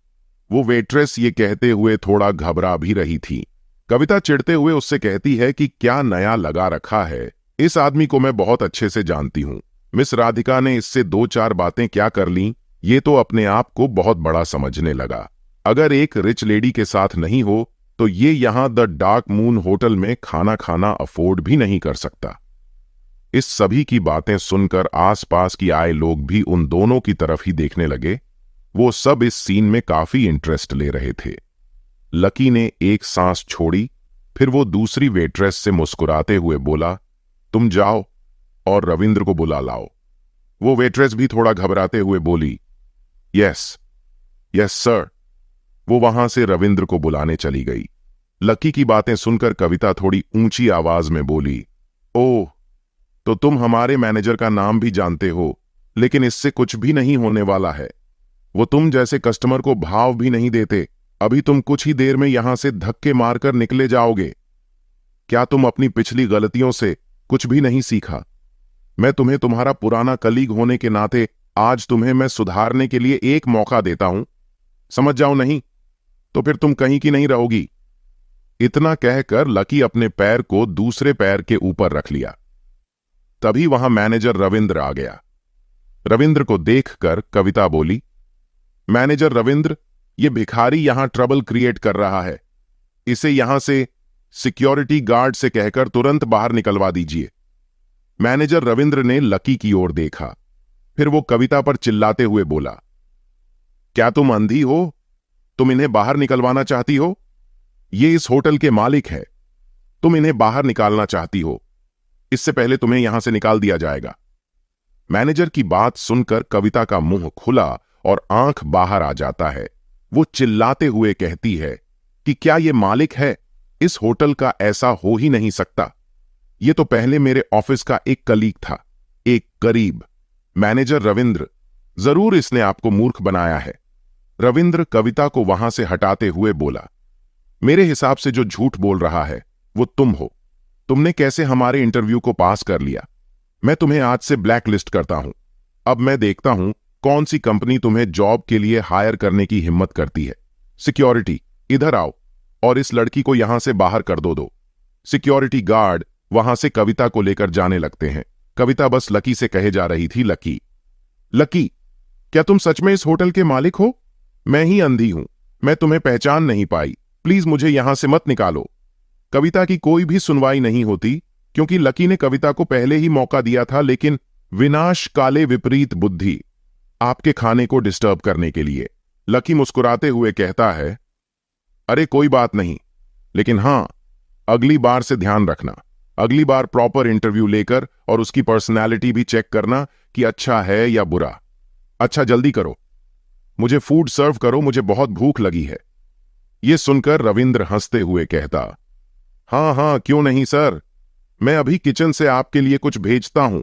वो वेट्रेस ये कहते हुए थोड़ा घबरा भी रही थी। कविता चिढ़ते हुए उससे कहती है कि क्या नया लगा रखा है, इस आदमी को मैं बहुत अच्छे से जानती हूं। मिस राधिका ने इससे 2-4 बातें क्या कर लीं, ये तो अपने आप को बहुत बड़ा समझने लगा। अगर एक रिच लेडी के साथ नहीं हो तो ये यहां द डार्क मून होटल में खाना खाना अफोर्ड भी नहीं कर सकता। इस सभी की बातें सुनकर आसपास की आए लोग भी उन दोनों की तरफ ही देखने लगे। वो सब इस सीन में काफी इंटरेस्ट ले रहे थे। लकी ने एक सांस छोड़ी, फिर वो दूसरी वेट्रेस से मुस्कुराते हुए बोला, तुम जाओ और रविंद्र को बुला लाओ। वो वेट्रेस भी थोड़ा घबराते हुए बोली, यस यस सर। वो वहां से रविंद्र को बुलाने चली गई। लकी की बातें सुनकर कविता थोड़ी ऊंची आवाज में बोली, ओह, तो तुम हमारे मैनेजर का नाम भी जानते हो, लेकिन इससे कुछ भी नहीं होने वाला है। वो तुम जैसे कस्टमर को भाव भी नहीं देते। अभी तुम कुछ ही देर में यहां से धक्के मारकर निकले जाओगे। क्या तुम अपनी पिछली गलतियों से कुछ भी नहीं सीखा? मैं तुम्हें तुम्हारा पुराना कलीग होने के नाते आज तुम्हें मैं सुधारने के लिए एक मौका देता हूं। समझ जाओ, नहीं तो फिर तुम कहीं की नहीं रहोगी। इतना कहकर लकी अपने पैर को दूसरे पैर के ऊपर रख लिया। तभी वहां मैनेजर रविंद्र आ गया। रविंद्र को देखकर कविता बोली, मैनेजर रविंद्र, ये भिखारी यहां ट्रबल क्रिएट कर रहा है। इसे यहां से सिक्योरिटी गार्ड से कहकर तुरंत बाहर निकलवा दीजिए। मैनेजर रविंद्र ने लकी की ओर देखा, फिर वो कविता पर चिल्लाते हुए बोला, क्या तुम अंधी हो? तुम इन्हें बाहर निकलवाना चाहती हो? ये इस होटल के मालिक है। तुम इन्हें बाहर निकालना चाहती हो, इससे पहले तुम्हें यहां से निकाल दिया जाएगा। मैनेजर की बात सुनकर कविता का मुंह खुला और आंख बाहर आ जाता है। वो चिल्लाते हुए कहती है कि क्या ये मालिक है? इस होटल का ऐसा हो ही नहीं सकता। ये तो पहले मेरे ऑफिस का एक कलीग था, एक गरीब। मैनेजर रविंद्र, जरूर इसने आपको मूर्ख बनाया है। रविंद्र कविता को वहां से हटाते हुए बोला, मेरे हिसाब से जो झूठ बोल रहा है वो तुम हो। तुमने कैसे हमारे इंटरव्यू को पास कर लिया? मैं तुम्हें आज से ब्लैक लिस्ट करता हूं। अब मैं देखता हूं कौन सी कंपनी तुम्हें जॉब के लिए हायर करने की हिम्मत करती है। सिक्योरिटी, इधर आओ और इस लड़की को यहां से बाहर कर दो। सिक्योरिटी गार्ड वहां से कविता को लेकर जाने लगते हैं। कविता बस लकी से कहे जा रही थी, लकी, लकी, क्या तुम सच में इस होटल के मालिक हो? मैं ही अंधी हूं, मैं तुम्हें पहचान नहीं पाई। प्लीज मुझे यहां से मत निकालो। कविता की कोई भी सुनवाई नहीं होती, क्योंकि लकी ने कविता को पहले ही मौका दिया था, लेकिन विनाश काले विपरीत बुद्धि, आपके खाने को डिस्टर्ब करने के लिए। लकी मुस्कुराते हुए कहता है, अरे कोई बात नहीं, लेकिन हां, अगली बार से ध्यान रखना। अगली बार प्रॉपर इंटरव्यू लेकर और उसकी पर्सनैलिटी भी चेक करना कि अच्छा है या बुरा। अच्छा जल्दी करो, मुझे फूड सर्व करो, मुझे बहुत भूख लगी है। यह सुनकर रविंद्र हंसते हुए कहता, हां हां, क्यों नहीं सर, मैं अभी किचन से आपके लिए कुछ भेजता हूं।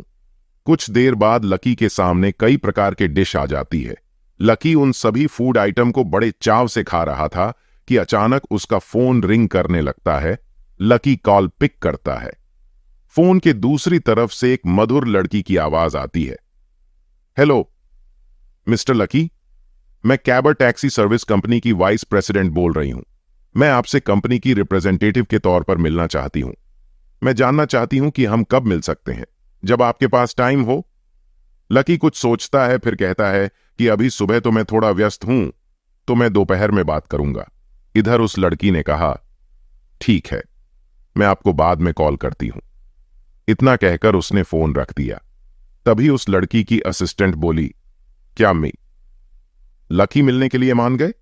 कुछ देर बाद लकी के सामने कई प्रकार के डिश आ जाती है। लकी उन सभी फूड आइटम को बड़े चाव से खा रहा था कि अचानक उसका फोन रिंग करने लगता है। लकी कॉल पिक करता है। फोन के दूसरी तरफ से एक मधुर लड़की की आवाज आती है, हेलो मिस्टर लकी, मैं कैबर टैक्सी सर्विस कंपनी की वाइस प्रेसिडेंट बोल रही हूं। मैं आपसे कंपनी की रिप्रेजेंटेटिव के तौर पर मिलना चाहती हूं। मैं जानना चाहती हूं कि हम कब मिल सकते हैं, जब आपके पास टाइम हो। लकी कुछ सोचता है, फिर कहता है कि अभी सुबह तो मैं थोड़ा व्यस्त हूं, तो मैं दोपहर में बात करूंगा। इधर उस लड़की ने कहा, ठीक है, मैं आपको बाद में कॉल करती हूं। इतना कहकर उसने फोन रख दिया। तभी उस लड़की की असिस्टेंट बोली, क्या अम्मी, लकी मिलने के लिए मान गए?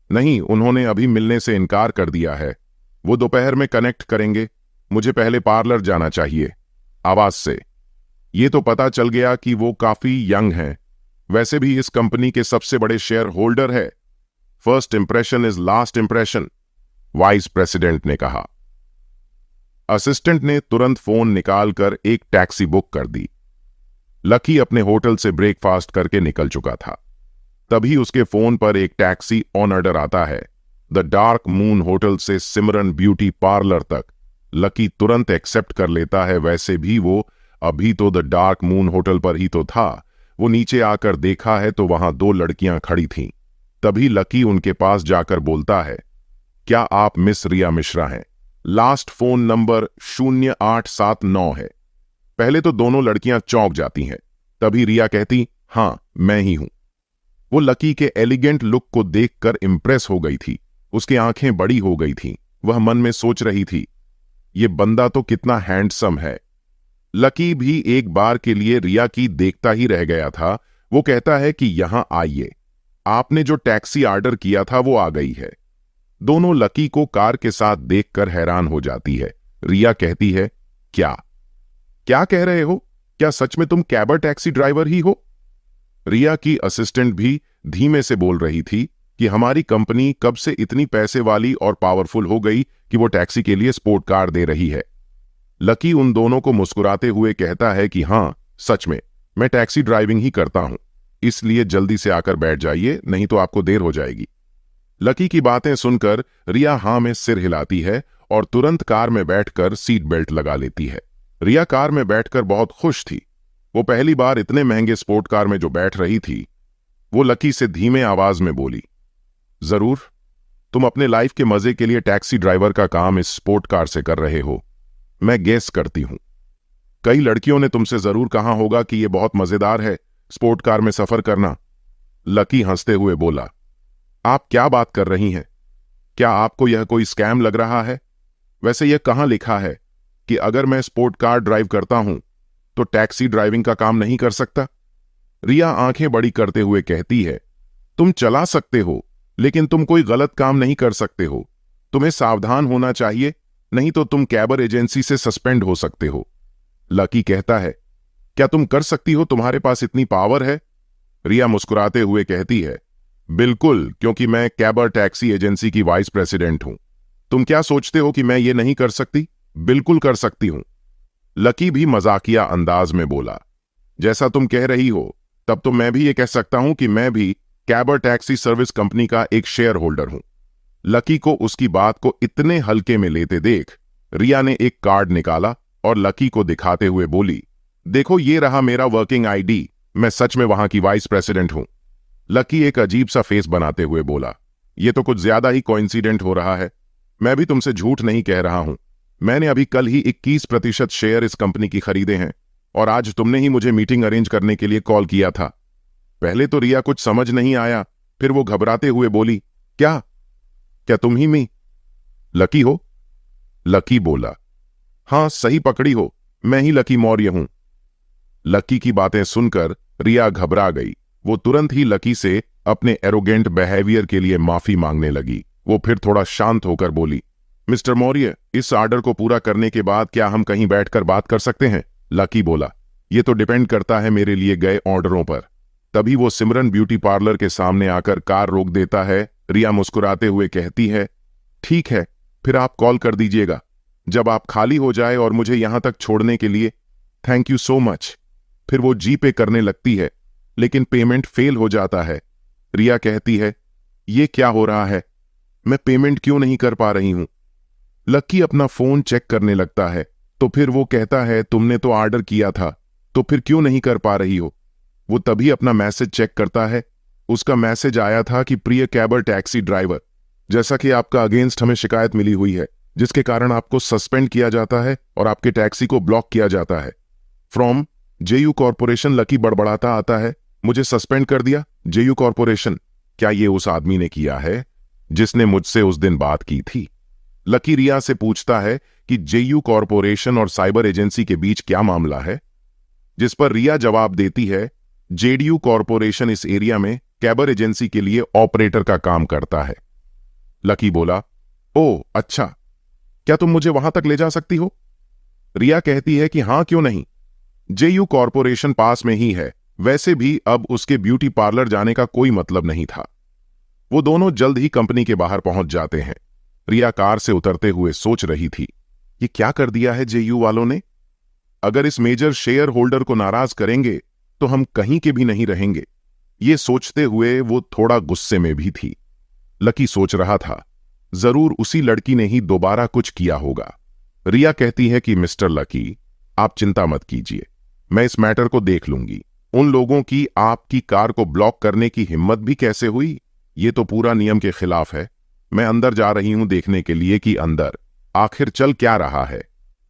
नहीं, उन्होंने अभी मिलने से इनकार कर दिया है। वो दोपहर में कनेक्ट करेंगे। मुझे पहले पार्लर जाना चाहिए। आवाज से ये तो पता चल गया कि वो काफी यंग हैं। वैसे भी इस कंपनी के सबसे बड़े शेयर होल्डर है। First impression is last impression, vice president ने कहा। असिस्टेंट ने तुरंत फोन निकालकर एक टैक्सी बुक कर दी। लकी अपने होटल से ब्रेकफास्ट करके निकल चुका था। तभी उसके फोन पर एक टैक्सी ऑन ऑर्डर आता है। द डार्क मून होटल से सिमरन ब्यूटी पार्लर तक। लकी तुरंत एक्सेप्ट कर लेता है। वैसे भी वो अभी तो द डार्क मून होटल पर ही तो था। वो नीचे आकर देखा है तो वहां दो लड़कियां खड़ी थीं। तभी लकी उनके पास जाकर बोलता है, क्या आप मिस रिया मिश्रा हैं? लास्ट फोन नंबर 0879 है। पहले तो दोनों लड़कियां चौंक जाती हैं। तभी रिया कहती, हां मैं ही हूं। वो लकी के एलिगेंट लुक को देखकर इंप्रेस हो गई थी। उसकी आंखें बड़ी हो गई थीं। वह मन में सोच रही थी, ये बंदा तो कितना हैंडसम है। लकी भी एक बार के लिए रिया की देखता ही रह गया था। वो कहता है कि यहां आइए, आपने जो टैक्सी ऑर्डर किया था वो आ गई है। दोनों लकी को कार के साथ देखकर हैरान हो जाती है। रिया कहती है, क्या क्या कह रहे हो? क्या सच में तुम कैबर टैक्सी ड्राइवर ही हो? रिया की असिस्टेंट भी धीमे से बोल रही थी कि हमारी कंपनी कब से इतनी पैसे वाली और पावरफुल हो गई कि वो टैक्सी के लिए स्पोर्ट कार दे रही है। लकी उन दोनों को मुस्कुराते हुए कहता है कि हां सच में मैं टैक्सी ड्राइविंग ही करता हूं, इसलिए जल्दी से आकर बैठ जाइए, नहीं तो आपको देर हो जाएगी। लकी की बातें सुनकर रिया हां में सिर हिलाती है और तुरंत कार में बैठकर सीट बेल्ट लगा लेती है। रिया कार में बैठकर बहुत खुश थी। वो पहली बार इतने महंगे स्पोर्ट कार में जो बैठ रही थी, वो लकी से धीमे आवाज में बोली, जरूर, तुम अपने लाइफ के मजे के लिए टैक्सी ड्राइवर का काम इस स्पोर्ट कार से कर रहे हो। मैं गेस करती हूं कई लड़कियों ने तुमसे जरूर कहा होगा कि यह बहुत मजेदार है स्पोर्ट कार में सफर करना। लकी हंसते हुए बोला, आप क्या बात कर रही हैं? क्या आपको यह कोई स्कैम लग रहा है? वैसे यह कहां लिखा है कि अगर मैं स्पोर्ट कार ड्राइव करता हूं तो टैक्सी ड्राइविंग का काम नहीं कर सकता? रिया आंखें बड़ी करते हुए कहती है, तुम चला सकते हो, लेकिन तुम कोई गलत काम नहीं कर सकते हो। तुम्हें सावधान होना चाहिए, नहीं तो तुम कैबर एजेंसी से सस्पेंड हो सकते हो। लकी कहता है, क्या तुम कर सकती हो? तुम्हारे पास इतनी पावर है? रिया मुस्कुराते हुए कहती है, बिल्कुल, क्योंकि मैं कैबर टैक्सी एजेंसी की वाइस प्रेसिडेंट हूं। तुम क्या सोचते हो कि मैं ये नहीं कर सकती? बिल्कुल कर सकती हूं। लकी भी मजाकिया अंदाज में बोला, जैसा तुम कह रही हो, तब तो मैं भी ये कह सकता हूं कि मैं भी कैबर टैक्सी सर्विस कंपनी का एक शेयर होल्डर हूं। लकी को उसकी बात को इतने हल्के में लेते देख रिया ने एक कार्ड निकाला और लकी को दिखाते हुए बोली, देखो, ये रहा मेरा वर्किंग आईडी। मैं सच में वहां की वाइस प्रेसिडेंट हूं। लकी एक अजीब सा फेस बनाते हुए बोला, यह तो कुछ ज्यादा ही कोइंसिडेंट हो रहा है। मैं भी तुमसे झूठ नहीं कह रहा हूं। मैंने अभी कल ही 21% शेयर इस कंपनी की खरीदे हैं और आज तुमने ही मुझे मीटिंग अरेंज करने के लिए कॉल किया था। पहले तो रिया कुछ समझ नहीं आया, फिर वो घबराते हुए बोली, क्या क्या तुम ही मी लकी हो? लकी बोला, हां, सही पकड़ी हो, मैं ही लकी मौर्य हूं। लकी की बातें सुनकर रिया घबरा गई। वो तुरंत ही लकी से अपने एरोगेंट बिहेवियर के लिए माफी मांगने लगी। वो फिर थोड़ा शांत होकर बोली, मिस्टर मौर्य, इस ऑर्डर को पूरा करने के बाद क्या हम कहीं बैठकर बात कर सकते हैं? लकी बोला, यह तो डिपेंड करता है मेरे लिए गए ऑर्डरों पर। तभी वो सिमरन ब्यूटी पार्लर के सामने आकर कार रोक देता है। रिया मुस्कुराते हुए कहती है, ठीक है, फिर आप कॉल कर दीजिएगा जब आप खाली हो जाए और मुझे यहां तक छोड़ने के लिए थैंक यू सो मच। फिर वो जी पे करने लगती है, लेकिन पेमेंट फेल हो जाता है। रिया कहती है, ये क्या हो रहा है? मैं पेमेंट क्यों नहीं कर पा रही हूं? लकी अपना फोन चेक करने लगता है, तो फिर वो कहता है, तुमने तो ऑर्डर किया था, तो फिर क्यों नहीं कर पा रही हो? वो तभी अपना मैसेज चेक करता है। उसका मैसेज आया था कि प्रिय कैबर टैक्सी ड्राइवर, जैसा कि आपका अगेंस्ट हमें शिकायत मिली हुई है, जिसके कारण आपको सस्पेंड किया जाता है और आपके टैक्सी को ब्लॉक किया जाता है। From जेयू corporation. लकी बड़बड़ाता आता है, मुझे सस्पेंड कर दिया? जेयू कॉर्पोरेशन? क्या ये उस आदमी ने किया है जिसने मुझसे उस दिन बात की थी? लकी रिया से पूछता है कि जेयू कॉर्पोरेशन और साइबर एजेंसी के बीच क्या मामला है, जिस पर रिया जवाब देती है, जेडीयू कॉर्पोरेशन इस एरिया में कैबर एजेंसी के लिए ऑपरेटर का काम करता है। लकी बोला, ओह अच्छा, क्या तुम मुझे वहां तक ले जा सकती हो? रिया कहती है कि हां, क्यों नहीं। जेयू कॉर्पोरेशन पास में ही है। वैसे भी अब उसके ब्यूटी पार्लर जाने का कोई मतलब नहीं था। वो दोनों जल्द ही कंपनी के बाहर पहुंच जाते हैं। रिया कार से उतरते हुए सोच रही थी, ये क्या कर दिया है जेयू वालों ने? अगर इस मेजर शेयर होल्डर को नाराज करेंगे तो हम कहीं के भी नहीं रहेंगे। ये सोचते हुए वो थोड़ा गुस्से में भी थी। लकी सोच रहा था, जरूर उसी लड़की ने ही दोबारा कुछ किया होगा। रिया कहती है कि मिस्टर लकी, आप चिंता मत कीजिए, मैं इस मैटर को देख लूंगी। उन लोगों की आपकी कार को ब्लॉक करने की हिम्मत भी कैसे हुई? ये तो पूरा नियम के खिलाफ है। मैं अंदर जा रही हूं देखने के लिए कि अंदर आखिर चल क्या रहा है।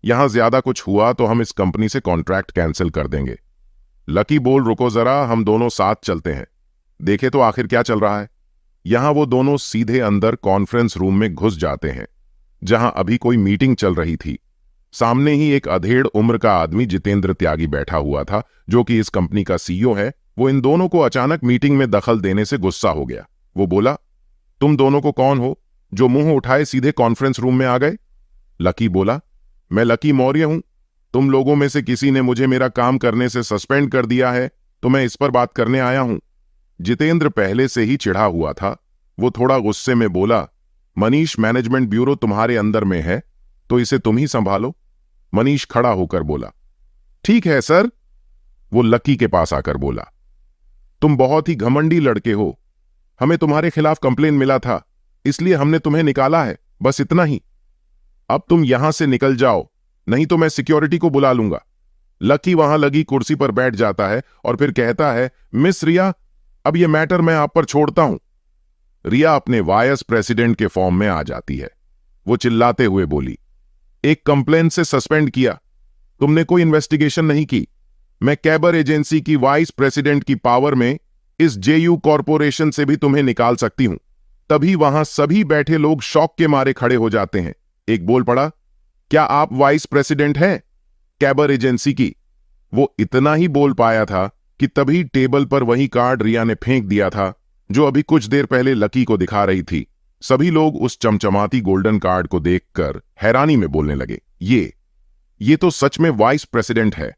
यहां ज्यादा कुछ हुआ तो हम इस कंपनी से कॉन्ट्रैक्ट कैंसिल कर देंगे। लकी बोल, रुको जरा, हम दोनों साथ चलते हैं, देखे तो आखिर क्या चल रहा है। यहां वो दोनों सीधे अंदर कॉन्फ्रेंस रूम में घुस जाते हैं, जहां अभी कोई मीटिंग चल रही थी। सामने ही एक अधेड़ उम्र का आदमी जितेंद्र त्यागी बैठा हुआ था, जो कि इस कंपनी का सीईओ है। वो इन दोनों को अचानक मीटिंग में दखल देने से गुस्सा हो गया। वो बोला, तुम दोनों को कौन हो जो मुंह उठाए सीधे कॉन्फ्रेंस रूम में आ गए? लकी बोला, मैं लकी मौर्य हूं। तुम लोगों में से किसी ने मुझे मेरा काम करने से सस्पेंड कर दिया है, तो मैं इस पर बात करने आया हूं। जितेंद्र पहले से ही चिढ़ा हुआ था। वो थोड़ा गुस्से में बोला, मनीष मैनेजमेंट ब्यूरो तुम्हारे अंदर में है, तो इसे तुम ही संभालो। मनीष खड़ा होकर बोला, ठीक है सर। वो लकी के पास आकर बोला, तुम बहुत ही घमंडी लड़के हो। हमें तुम्हारे खिलाफ कंप्लेन मिला था, इसलिए हमने तुम्हें निकाला है, बस इतना ही। अब तुम यहां से निकल जाओ, नहीं तो मैं सिक्योरिटी को बुला लूंगा। लकी वहां लगी कुर्सी पर बैठ जाता है और फिर कहता है, मिस रिया, अब यह मैटर मैं आप पर छोड़ता हूं। रिया अपने वाइस प्रेसिडेंट के फॉर्म में आ जाती है। वो चिल्लाते हुए बोली, एक कंप्लेंट से सस्पेंड किया, तुमने कोई इन्वेस्टिगेशन नहीं की। मैं कैबर एजेंसी की वाइस प्रेसिडेंट की पावर में इस जेयू कॉरपोरेशन से भी तुम्हें निकाल सकती हूं। तभी वहां सभी बैठे लोग शॉक के मारे खड़े हो जाते हैं। एक बोल पड़ा, क्या आप वाइस प्रेसिडेंट हैं कैबर एजेंसी की? वो इतना ही बोल पाया था कि तभी टेबल पर वही कार्ड रिया ने फेंक दिया था जो अभी कुछ देर पहले लकी को दिखा रही थी। सभी लोग उस चमचमाती गोल्डन कार्ड को देखकर हैरानी में बोलने लगे, ये तो सच में वाइस प्रेसिडेंट है।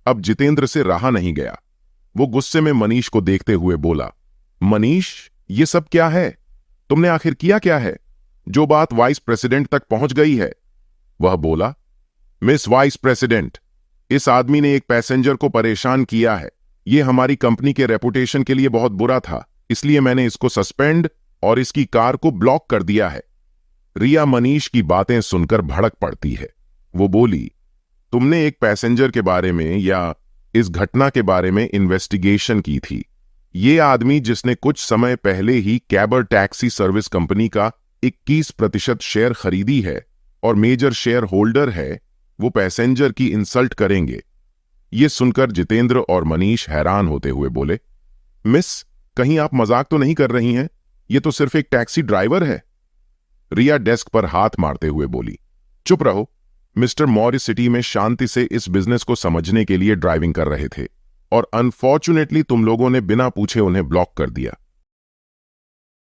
अब जितेंद्र से रहा नहीं गया। वो गुस्से में मनीष को देखते हुए बोला, मनीष, ये सब क्या है? तुमने आखिर किया क्या है जो बात वाइस प्रेसिडेंट तक पहुंच गई है? वह बोला, मिस वाइस प्रेसिडेंट, इस आदमी ने एक पैसेंजर को परेशान किया है। यह हमारी कंपनी के रेपुटेशन के लिए बहुत बुरा था, इसलिए मैंने इसको सस्पेंड और इसकी कार को ब्लॉक कर दिया है। रिया मनीष की बातें सुनकर भड़क पड़ती है। वो बोली, तुमने एक पैसेंजर के बारे में या इस घटना के बारे में इन्वेस्टिगेशन की थी। ये आदमी जिसने कुछ समय पहले ही कैबर टैक्सी सर्विस कंपनी का 21% शेयर खरीदी है और मेजर शेयर होल्डर है, वो पैसेंजर की इंसल्ट करेंगे। ये सुनकर जितेंद्र और मनीष हैरान होते हुए बोले, मिस, कहीं आप मजाक तो नहीं कर रही हैं? ये तो सिर्फ एक टैक्सी ड्राइवर है। रिया डेस्क पर हाथ मारते हुए बोली, चुप रहो। मिस्टर मॉरिस सिटी में शांति से इस बिजनेस को समझने के लिए ड्राइविंग कर रहे थे और अनफॉर्चुनेटली तुम लोगों ने बिना पूछे उन्हें ब्लॉक कर दिया।